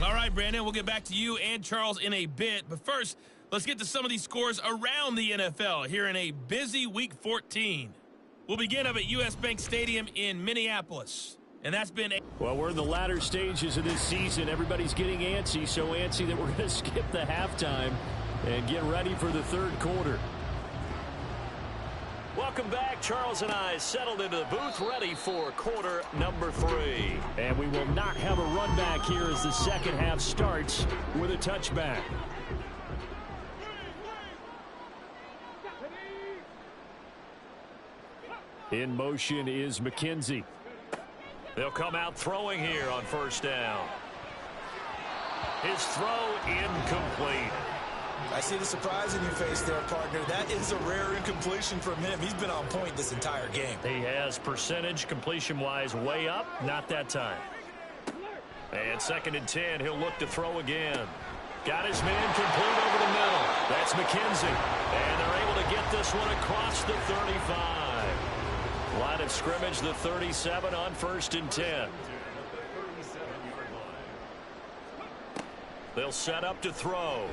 All right, Brandon, we'll get back to you and Charles in a bit. But first, let's get to some of these scores around the NFL here in a busy Week 14. We'll begin up at U.S. Bank Stadium in Minneapolis. And that's been Well, we're in the latter stages of this season. Everybody's getting antsy, so antsy that we're going to skip the halftime and get ready for the third quarter. Welcome Welcome back. Charles and I settled into the booth, ready for quarter number 3. And we will not have a run back here as the second half starts with a touchback. In motion is McKenzie. They'll come out throwing here on first down. His throw incomplete. I see the surprise in your face there, partner. That is a rare incompletion from him. He's been on point this entire game. He has percentage completion-wise way up. Not that time. And 2nd and 10. He'll look to throw again. Got his man complete over the middle. That's McKenzie. And they're able to get this one across the 35. Line of scrimmage, the 37 on 1st and 10. They'll set up to throw.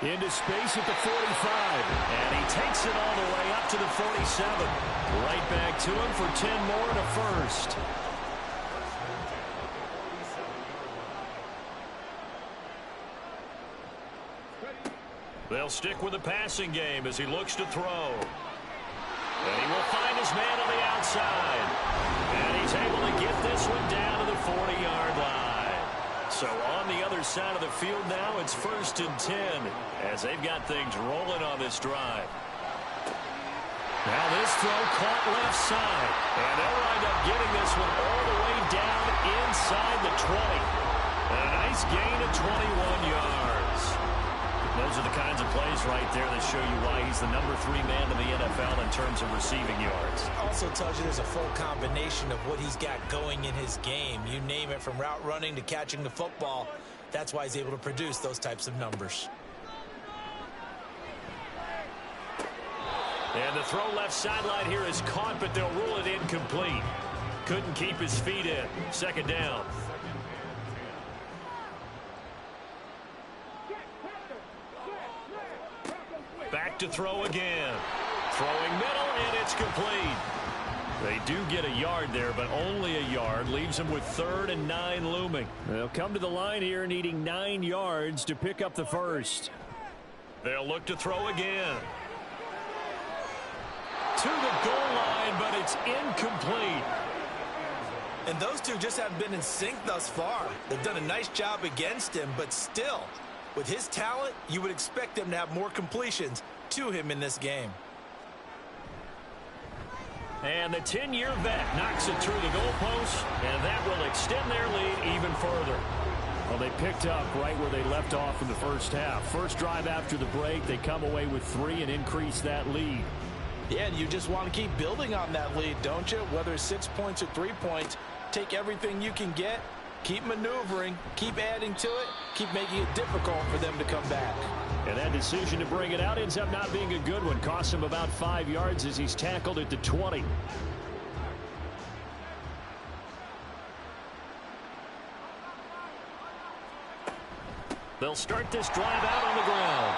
Into space at the 45. And he takes it all the way up to the 47. Right back to him for 10 more and a first. They'll stick with the passing game as he looks to throw. And he will find his man on the outside. And he's able to get this one down to the 40-yard line. So on the other side of the field now, it's 1st and 10 as they've got things rolling on this drive. Now this throw caught left side. And they'll wind up getting this one all the way down inside the 20. And a nice gain of 21 yards. Those are the kinds of plays right there that show you why he's the number 3 man in the NFL in terms of receiving yards. Also tells you there's a full combination of what he's got going in his game. You name it, from route running to catching the football. That's why he's able to produce those types of numbers. And the throw left sideline here is caught, but they'll rule it incomplete. Couldn't keep his feet in. 2nd down. Back to throw again. Throwing middle, and it's complete. They do get a yard there, but only a yard. Leaves them with 3rd and 9 looming. They'll come to the line here needing 9 yards to pick up the first. They'll look to throw again. To the goal line, but it's incomplete. And those two just haven't been in sync thus far. They've done a nice job against him, but still, with his talent, you would expect them to have more completions to him in this game. And the 10-year vet knocks it through the goalpost, and that will extend their lead even further. Well, they picked up right where they left off in the first half. First drive after the break, they come away with 3 and increase that lead. Yeah, and you just want to keep building on that lead, don't you? Whether it's 6 points or 3 points, take everything you can get, keep maneuvering, keep adding to it, keep making it difficult for them to come back. And that decision to bring it out ends up not being a good one. Costs him about 5 yards as he's tackled at the 20. They'll start this drive out on the ground.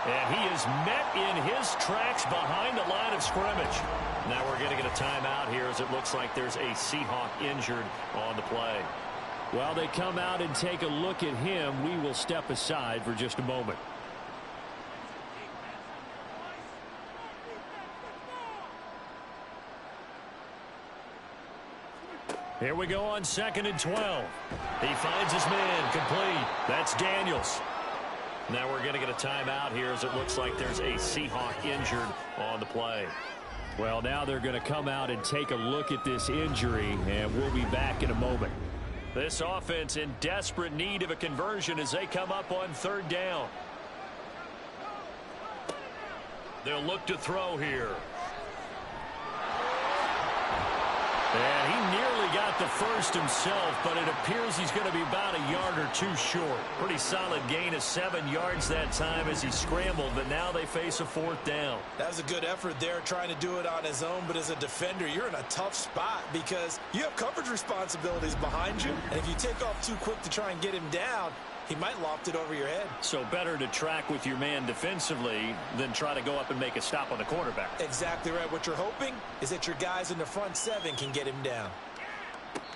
And he is met in his tracks behind the line of scrimmage. Now we're going to get a timeout here as it looks like there's a Seahawk injured on the play. While they come out and take a look at him, we will step aside for just a moment. Here we go on 2nd and 12. He finds his man complete. That's Daniels. Now we're going to get a timeout here as it looks like there's a Seahawk injured on the play. Well, now they're going to come out and take a look at this injury, and we'll be back in a moment. This offense in desperate need of a conversion as they come up on 3rd down. They'll look to throw here. And he nearly got the first himself, but it appears he's going to be about a yard or 2 short. Pretty solid gain of 7 yards that time as he scrambled, but now they face a 4th down. That was a good effort there, trying to do it on his own, but as a defender, you're in a tough spot because you have coverage responsibilities behind you, and if you take off too quick to try and get him down, he might loft it over your head. So better to track with your man defensively than try to go up and make a stop on the quarterback. Exactly right. What you're hoping is that your guys in the front 7 can get him down.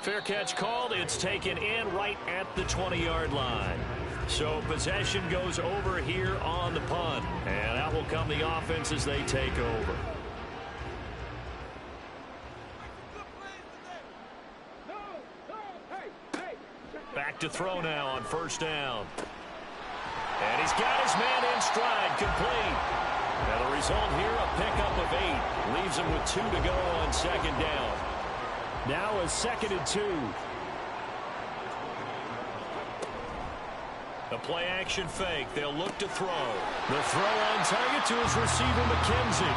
Fair catch called. It's taken in right at the 20-yard line. So possession goes over here on the punt. And out will come the offense as they take over. back to throw now on first down. And he's got his man in stride, complete. And the result here, a pickup of 8. Leaves him with 2 to go on second down. Now a 2nd and 2. The play action fake. They'll look to throw. The throw on target to his receiver, McKenzie.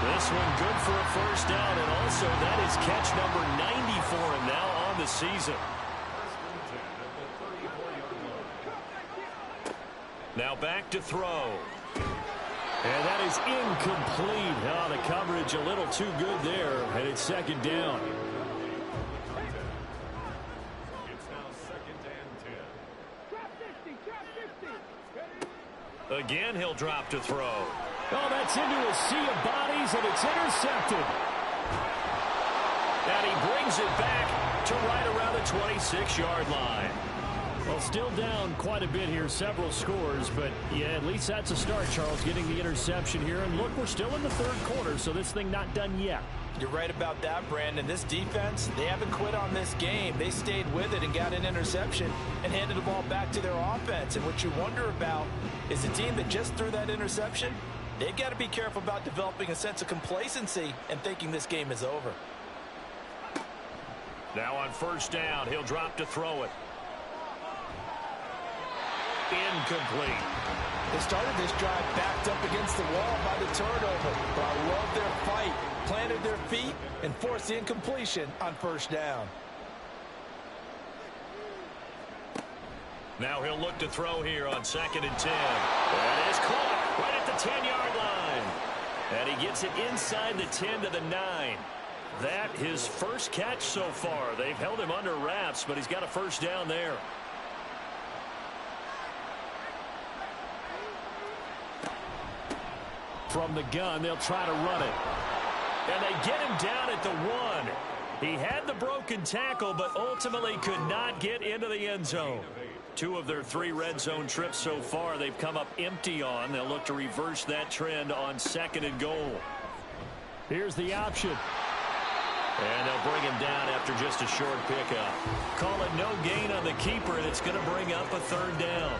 This one good for a first down, and also that is catch number 90 for him now on the season. Now back to throw. And that is incomplete. Oh, the coverage a little too good there, and it's second down. Again, he'll drop to throw. Oh, that's into a sea of bodies, and it's intercepted. And he brings it back to right around the 26-yard line. Well, still down quite a bit here, several scores, but yeah, at least that's a start, Charles, getting the interception here. And look, we're still in the third quarter, so this thing not done yet. You're right about that, Brandon. This defense, they haven't quit on this game. They stayed with it and got an interception and handed the ball back to their offense. And what you wonder about is a team that just threw that interception, they've got to be careful about developing a sense of complacency and thinking this game is over. Now on first down, he'll drop to throw it. Incomplete. They started this drive backed up against the wall by the turnover, but I love their fight, planted their feet, and forced the incompletion on first down. Now he'll look to throw here on 2nd and 10. That is caught right at the 10-yard line. And he gets it inside the 10 to the 9. That his first catch so far. They've held him under wraps, but he's got a first down there. From the gun, they'll try to run it. And they get him down at the 1. He had the broken tackle, but ultimately could not get into the end zone. 2 of their 3 red zone trips so far, they've come up empty on. They'll look to reverse that trend on 2nd and goal. Here's the option. And they'll bring him down after just a short pickup. Call it no gain on the keeper, and it's going to bring up a 3rd down.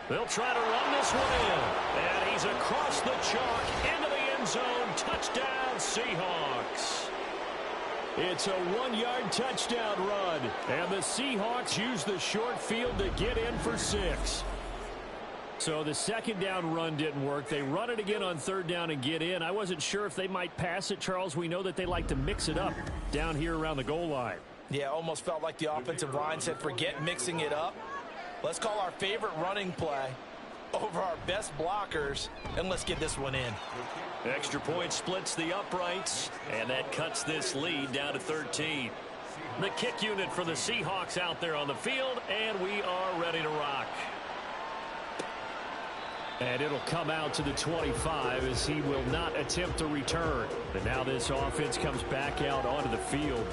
They'll try to run this one in. And he's across the chalk into the end zone. Touchdown, Seahawks. It's a 1-yard touchdown run. And the Seahawks use the short field to get in for 6. So the 2nd down run didn't work. They run it again on 3rd down and get in. I wasn't sure if they might pass it, Charles. We know that they like to mix it up down here around the goal line. Yeah, almost felt like the offensive line said, forget mixing it up. Let's call our favorite running play over our best blockers, and let's get this one in. Extra point splits the uprights, and that cuts this lead down to 13. The kick unit for the Seahawks out there on the field, and we are ready to rock. And it'll come out to the 25 as he will not attempt to return. And now this offense comes back out onto the field.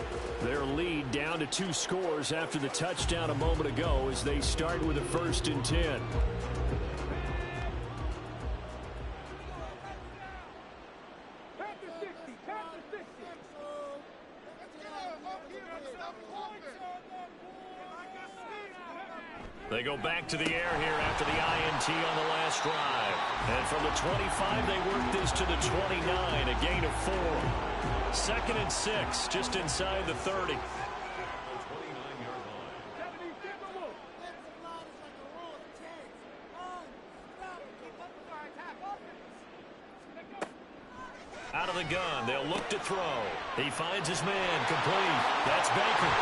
Their lead down to 2 scores after the touchdown a moment ago as they start with a 1st and 10. They go back to the air here after the INT on the last drive. And from the 25, they work this to the 29, a gain of 4. 2nd and 6, just inside the 30. Out of the gun, they'll look to throw. He finds his man, complete. That's Baker.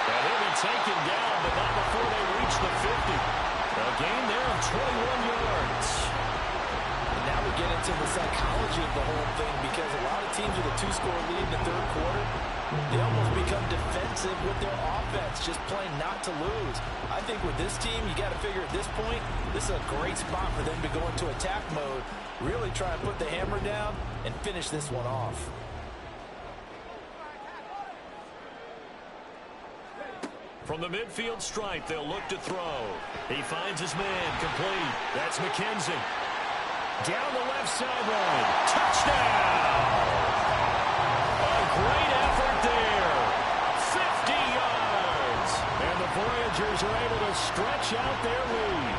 And he'll be taken down, but not before they reach the 50. A gain there of 21 yards. And now we get into the psychology of the whole thing, because a lot of teams with a 2-score lead in the 3rd quarter, they almost become defensive with their offense, just playing not to lose. I think with this team, you got to figure at this point, this is a great spot for them to go into attack mode, really try and put the hammer down and finish this one off. From the midfield stripe, they'll look to throw. He finds his man, complete. That's McKenzie. Down the left sideline. Touchdown! Great effort there. 50 yards. And the Voyagers are able to stretch out their lead.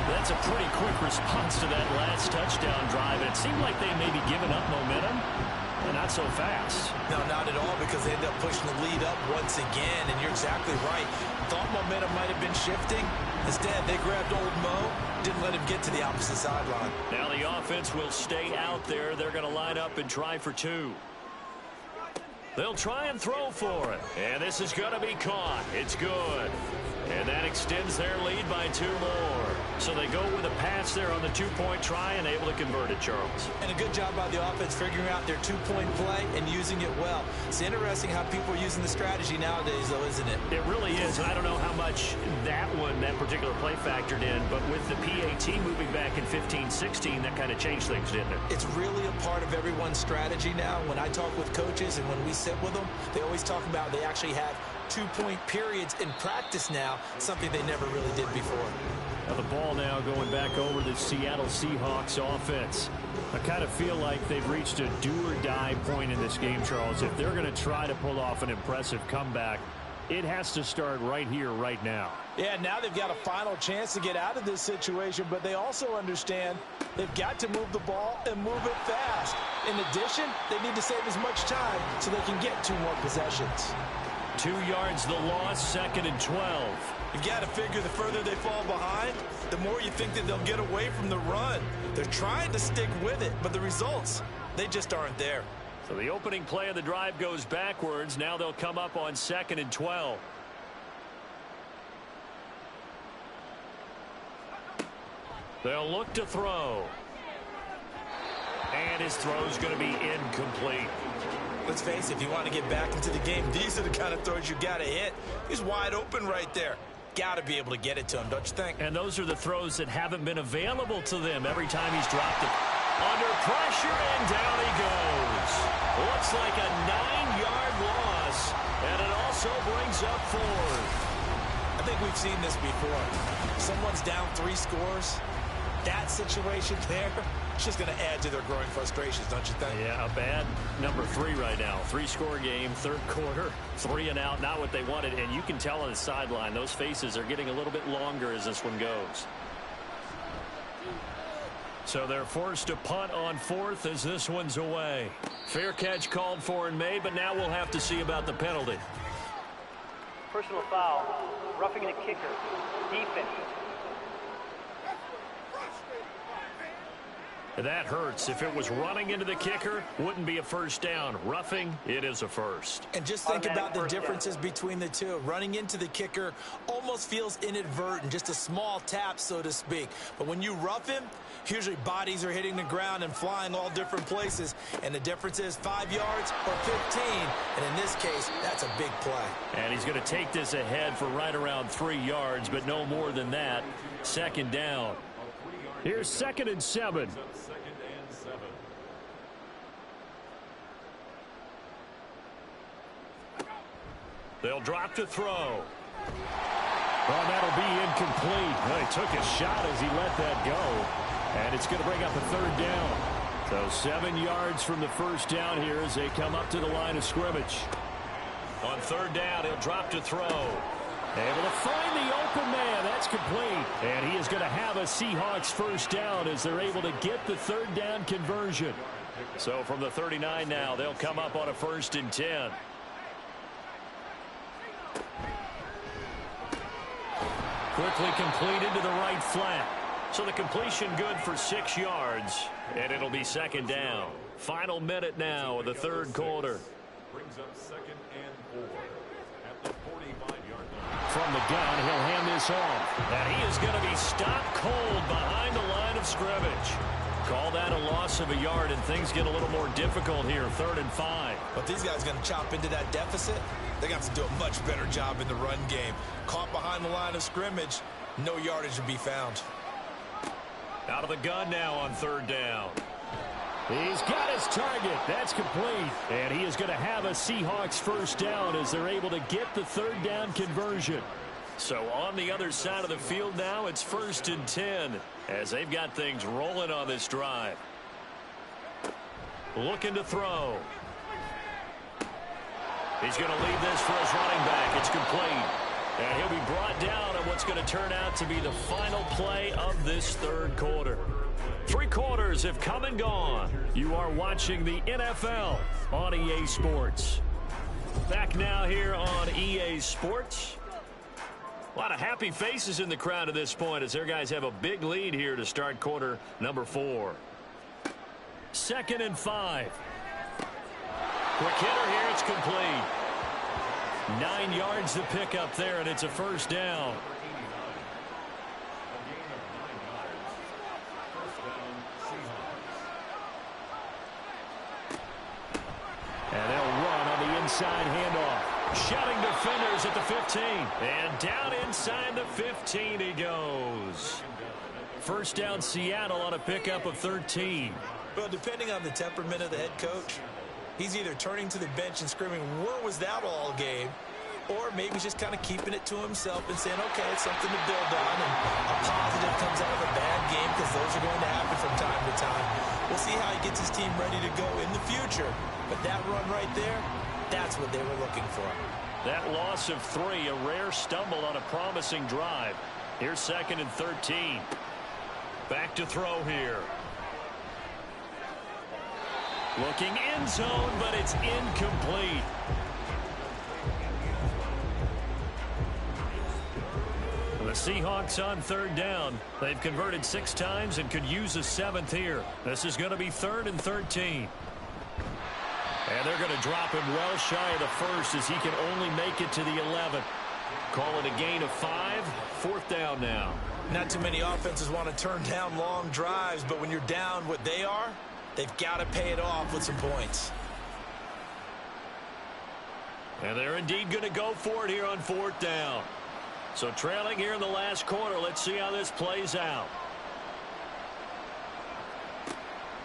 That's a pretty quick response to that last touchdown drive. It seemed like they may be giving up momentum, but not so fast. No, not at all, because they end up pushing the lead up once again, and you're exactly right. Thought momentum might have been shifting. Instead, they grabbed old Mo, didn't let him get to the opposite sideline. Now the offense will stay out there. They're going to line up and try for two. They'll try and throw for it. And this is going to be caught. It's good. And that extends their lead by 2 more. So they go with a pass there on the 2-point try and able to convert it, Charles. And a good job by the offense figuring out their 2-point play and using it well. It's interesting how people are using the strategy nowadays, though, isn't it? It really is. And I don't know how much that particular play factored in, but with the PAT moving back in 15-16, that kind of changed things, didn't it? It's really a part of everyone's strategy now. When I talk with coaches and when we sit with them, they always talk about they actually have 2-point periods in practice now, something they never really did before. Now the ball now going back over the Seattle Seahawks offense. I kind of feel like they've reached a do-or-die point in this game, Charles. If they're going to try to pull off an impressive comeback, it has to start right here, right now. Yeah, now they've got a final chance to get out of this situation, but they also understand they've got to move the ball and move it fast. In addition, they need to save as much time so they can get 2 more possessions. 2 yards the loss, 2nd and 12. You've got to figure the further they fall behind, the more you think that they'll get away from the run. They're trying to stick with it, but the results, they just aren't there. So the opening play of the drive goes backwards. Now they'll come up on 2nd and 12. They'll look to throw. And his throw's going to be incomplete. Let's face it, if you want to get back into the game, these are the kind of throws you got to hit. He's wide open right there. Got to be able to get it to him, don't you think? And those are the throws that haven't been available to them every time he's dropped it. Under pressure, and down he goes. Looks like a 9-yard loss, and it also brings up 4th. I think we've seen this before. Someone's down 3 scores. That situation there, it's just going to add to their growing frustrations, don't you think? Yeah, a bad number 3 right now. 3-score game, 3rd quarter, 3 and out, not what they wanted. And you can tell on the sideline, those faces are getting a little bit longer as this one goes. So they're forced to punt on 4th as this one's away. Fair catch called for and made, but now we'll have to see about the penalty. Personal foul, roughing the kicker, defense. That hurts. If it was running into the kicker, wouldn't be a first down. Roughing, it is a first. And just think about the differences between the two. Running into the kicker almost feels inadvertent, just a small tap, so to speak. But when you rough him, usually bodies are hitting the ground and flying all different places. And the difference is 5 yards or 15. And in this case, that's a big play. And he's going to take this ahead for right around 3 yards, but no more than that. 2nd down. Here's 2nd and 7. They'll drop to throw. Well, that'll be incomplete. Well, he took a shot as he let that go. And it's going to bring up a 3rd down. So 7 yards from the first down here as they come up to the line of scrimmage. On 3rd down, he'll drop to throw. Able to find the open man. That's complete. And he is going to have a Seahawks first down as they're able to get the 3rd down conversion. So from the 39 now, they'll come up on a 1st and 10. Quickly completed to the right flat. So the completion good for 6 yards. And it'll be 2nd down. Final minute now of the 3rd quarter. Brings up 2nd and 4 at the 45-yard line. From the gun, he'll hand this off. And he is going to be stopped cold behind the line of scrimmage. Call that a loss of a yard, and things get a little more difficult here. 3rd and 5. But these guys are going to chop into that deficit. They got to do a much better job in the run game. Caught behind the line of scrimmage, no yardage to be found. Out of the gun now on 3rd down. He's got his target. That's complete. And he is going to have a Seahawks first down as they're able to get the 3rd down conversion. So on the other side of the field now, it's 1st and 10 as they've got things rolling on this drive. looking to throw. He's going to leave this for his running back. It's complete. And he'll be brought down on what's going to turn out to be the final play of this third quarter. 3 quarters have come and gone. You are watching the NFL on EA Sports. Back now here on EA Sports. A lot of happy faces in the crowd at this point as their guys have a big lead here to start quarter number 4. 2nd and 5. Quick hitter here. It's complete. 9 yards to pick up there, and it's a first down. And they'll run on the inside handoff. Shouting defenders at the 15. And down inside the 15 he goes. First down Seattle on a pickup of 13. Well, depending on the temperament of the head coach, he's either turning to the bench and screaming, where was that all game? Or maybe he's just kind of keeping it to himself and saying, okay, it's something to build on, and a positive comes out of a bad game because those are going to happen from time to time. We'll see how he gets his team ready to go in the future. But that run right there, that's what they were looking for. That loss of 3, a rare stumble on a promising drive. Here's 2nd and 13. Back to throw here. Looking end zone, but it's incomplete. The Seahawks on 3rd down. They've converted 6 times and could use a 7th here. This is going to be 3rd and 13. And they're going to drop him well shy of the 1st as he can only make it to the 11th. Call it a gain of 5. 4th down now. Not too many offenses want to turn down long drives, but when you're down what they are, they've got to pay it off with some points. And they're indeed going to go for it here on 4th down. So trailing here in the last quarter, let's see how this plays out.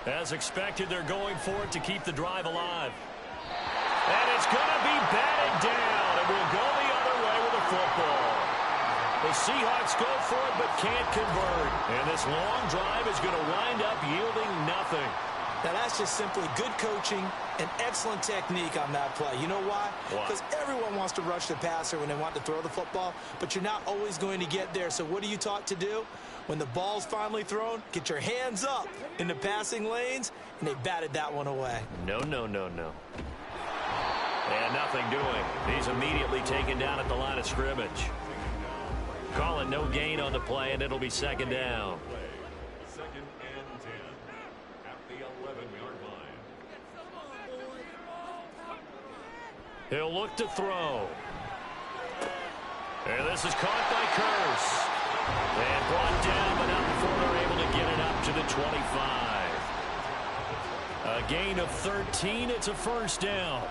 As expected, they're going for it to keep the drive alive. And it's going to be batted down, and we'll go the other way with the football. The Seahawks go for it but can't convert. And this long drive is going to wind up yielding nothing. Now, that's just simply good coaching and excellent technique on that play. You know why? Because everyone wants to rush the passer when they want to throw the football, but you're not always going to get there. So what are you taught to do? When the ball's finally thrown, get your hands up in the passing lanes, and they batted that one away. No, no, no, no. And nothing doing. He's immediately taken down at the line of scrimmage. Call it no gain on the play, and it'll be 2nd down. 2nd and 10 at the 11-yard line. He'll look to throw. And this is caught by Curse. And brought down, but not before they're able to get it up to the 25. A gain of 13. It's a first down.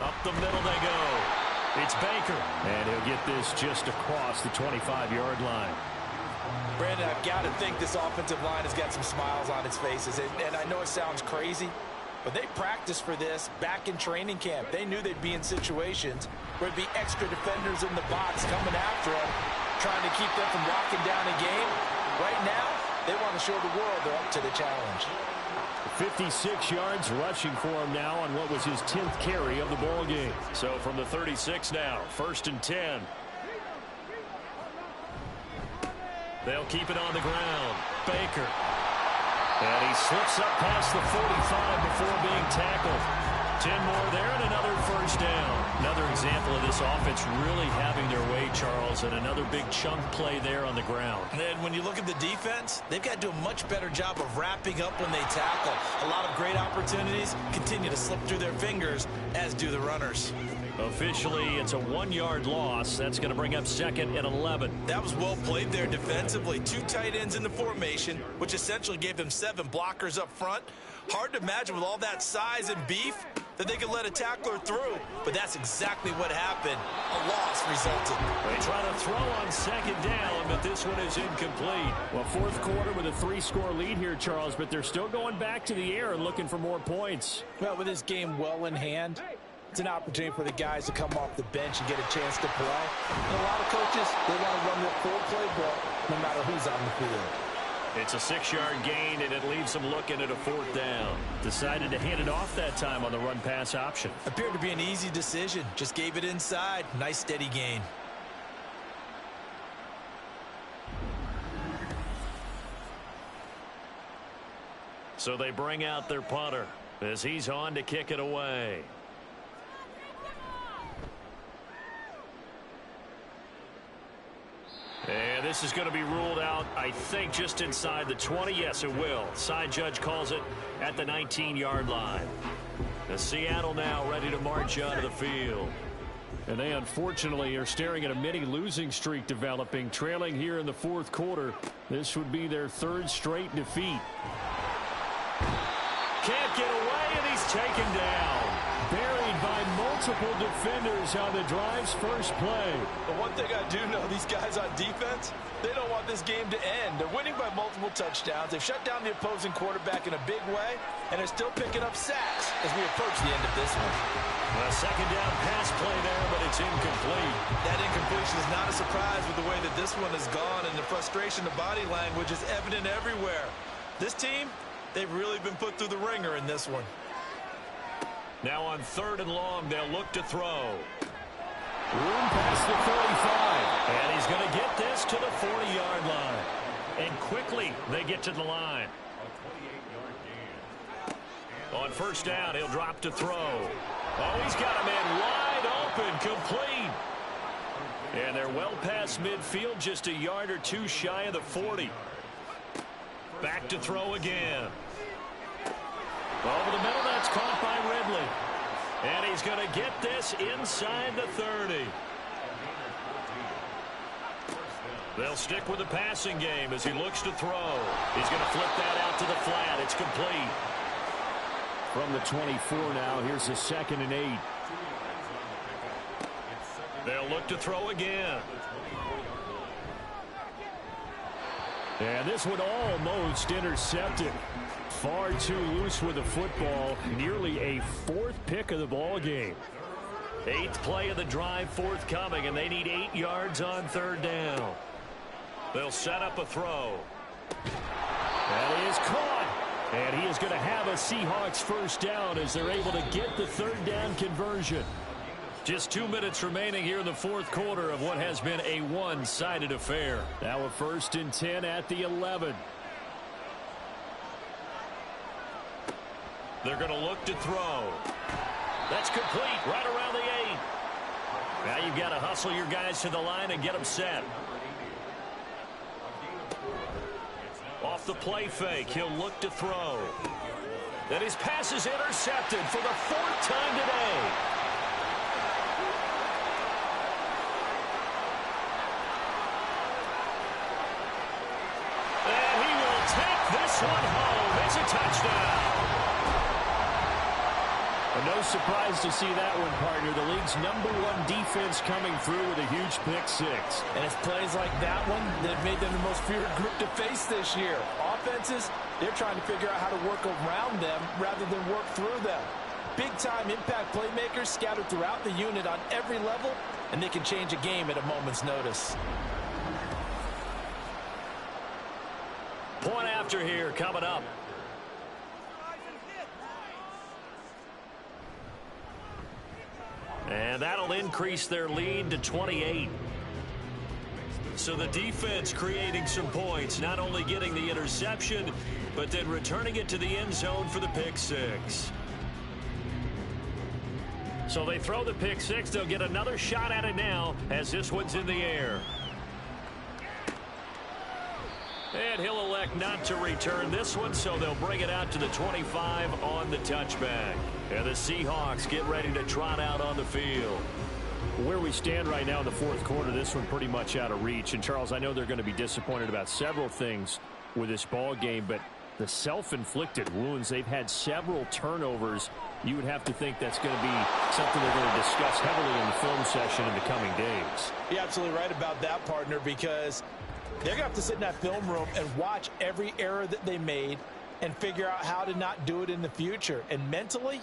Up the middle they go. It's Baker. And he'll get this just across the 25-yard line. Brandon, I've got to think this offensive line has got some smiles on its faces. And I know it sounds crazy, but they practiced for this back in training camp. They knew they'd be in situations where there'd be extra defenders in the box coming after them, trying to keep them from locking down a game. Right now, they want to show the world they're up to the challenge. 56 yards rushing for him now on what was his 10th carry of the ball game. So from the 36 now, 1st and 10. They'll keep it on the ground. Baker. And he slips up past the 45 before being tackled. 10 more there and another first down. Another example of this offense really having their way, Charles, and another big chunk play there on the ground. And then when you look at the defense, they've got to do a much better job of wrapping up when they tackle. A lot of great opportunities continue to slip through their fingers, as do the runners. Officially, it's a 1-yard loss. That's going to bring up 2nd and 11. That was well played there defensively. 2 tight ends in the formation, which essentially gave them 7 blockers up front. Hard to imagine with all that size and beef that they could let a tackler through, but that's exactly what happened. A loss resulted. They try to throw on 2nd down, but this one is incomplete. Well, 4th quarter with a 3-score lead here, Charles, but they're still going back to the air and looking for more points. Well, with this game well in hand, it's an opportunity for the guys to come off the bench and get a chance to play. And a lot of coaches, they want to run their full playbook no matter who's on the field. It's a 6-yard gain, and it leaves them looking at a 4th down. Decided to hand it off that time on the run-pass option. Appeared to be an easy decision. Just gave it inside. Nice, steady gain. So they bring out their punter as he's on to kick it away. And this is going to be ruled out, I think, just inside the 20. Yes, it will. Side judge calls it at the 19-yard line. The Seattle now ready to march out of the field. And they unfortunately are staring at a mini losing streak developing, trailing here in the 4th quarter. This would be their 3rd straight defeat. Can't get away, and he's taken down. Buried by multiple defenders on the drive's first play. The one thing I do know, these guys on defense, they don't want this game to end. They're winning by multiple touchdowns. They've shut down the opposing quarterback in a big way, and they're still picking up sacks as we approach the end of this one. A 2nd down pass play there, but it's incomplete. That incompletion is not a surprise with the way that this one has gone, and the frustration, the body language is evident everywhere. This team, they've really been put through the ringer in this one. Now on 3rd and long, they'll look to throw. Room past the 45. And he's going to get this to the 40-yard line. And quickly, they get to the line. On 1st down, he'll drop to throw. Oh, he's got a man wide open, complete. And they're well past midfield, just a yard or 2 shy of the 40. Back to throw again. Over the middle, that's caught by Ridley. And he's going to get this inside the 30. They'll stick with the passing game as he looks to throw. He's going to flip that out to the flat. It's complete. From the 24 now, here's the 2nd and 8. They'll look to throw again. And this one almost intercepted. Far too loose with the football. Nearly a 4th pick of the ball game. 8th play of the drive forthcoming, and they need 8 yards on 3rd down. They'll set up a throw. That is caught. And he is going to have a Seahawks 1st down as they're able to get the 3rd down conversion. Just 2 minutes remaining here in the 4th quarter of what has been a one-sided affair. Now a 1st and 10 at the 11. They're going to look to throw. That's complete right around the 8. Now you've got to hustle your guys to the line and get them set. Off the play fake, he'll look to throw. Then his pass is intercepted for the 4th time today. And he will take this one home. It's a touchdown. No surprise to see that one, partner. The league's #1 defense coming through with a huge pick 6. And it's plays like that one that have made them the most feared group to face this year. Offenses, they're trying to figure out how to work around them rather than work through them. Big-time impact playmakers scattered throughout the unit on every level, and they can change a game at a moment's notice. Point after here coming up. And that'll increase their lead to 28. So the defense creating some points, not only getting the interception, but then returning it to the end zone for the pick 6. So they throw the pick 6. They'll get another shot at it now as this one's in the air. And he'll elect not to return this one, so they'll bring it out to the 25 on the touchback. And the Seahawks get ready to trot out on the field. Where we stand right now in the 4th quarter, this one pretty much out of reach. And, Charles, I know they're going to be disappointed about several things with this ball game, but the self-inflicted wounds, they've had several turnovers. You would have to think that's going to be something they're going to discuss heavily in the film session in the coming days. You're absolutely right about that, partner, because they're going to have to sit in that film room and watch every error that they made and figure out how to not do it in the future. And mentally,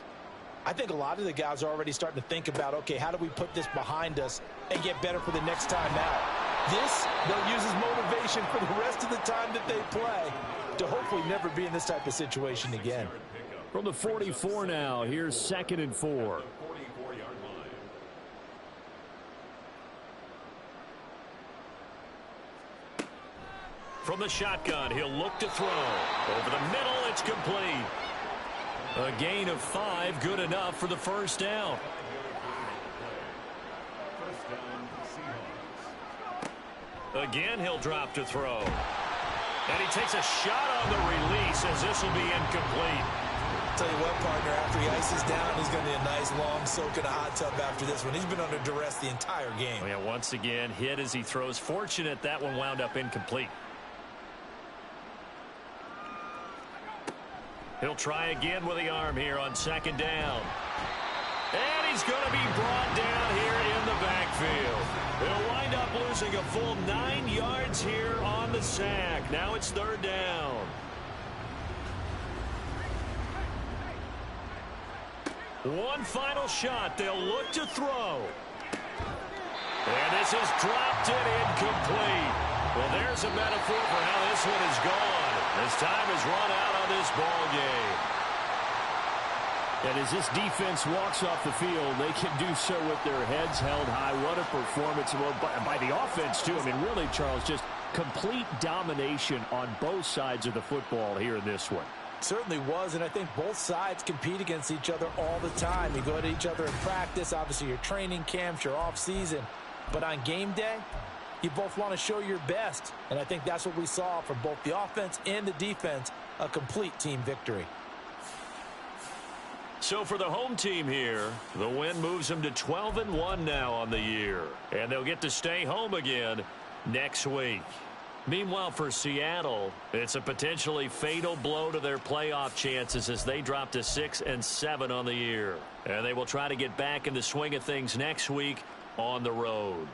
I think a lot of the guys are already starting to think about, okay, how do we put this behind us and get better for the next time out? This, they'll use as motivation for the rest of the time that they play to hopefully never be in this type of situation again. From the 44 now, here's 2nd and 4. From the shotgun, he'll look to throw. Over the middle, it's complete. A gain of 5, good enough for the first down. Again, he'll drop to throw. And he takes a shot on the release as this will be incomplete. Tell you what, partner, after he ices down, he's going to be a nice long soak in a hot tub after this one. He's been under duress the entire game. Oh, yeah, once again, hit as he throws. Fortunate that one wound up incomplete. He'll try again with the arm here on 2nd down. And he's going to be brought down here in the backfield. He'll wind up losing a full 9 yards here on the sack. Now it's 3rd down. One final shot. They'll look to throw. And this is dropped and incomplete. Well, there's a metaphor for how this one is gone. As time has run out on this ball game. And as this defense walks off the field, they can do so with their heads held high. What a performance by the offense, too. I mean, really, Charles, just complete domination on both sides of the football here in this one. Certainly was, and I think both sides compete against each other all the time. You go at each other in practice, obviously your training camps, your off-season. But on game day, you both want to show your best. And I think that's what we saw from both the offense and the defense, a complete team victory. So for the home team here, the win moves them to 12-1 now on the year. And they'll get to stay home again next week. Meanwhile, for Seattle, it's a potentially fatal blow to their playoff chances as they drop to 6-7 on the year. And they will try to get back in the swing of things next week on the road.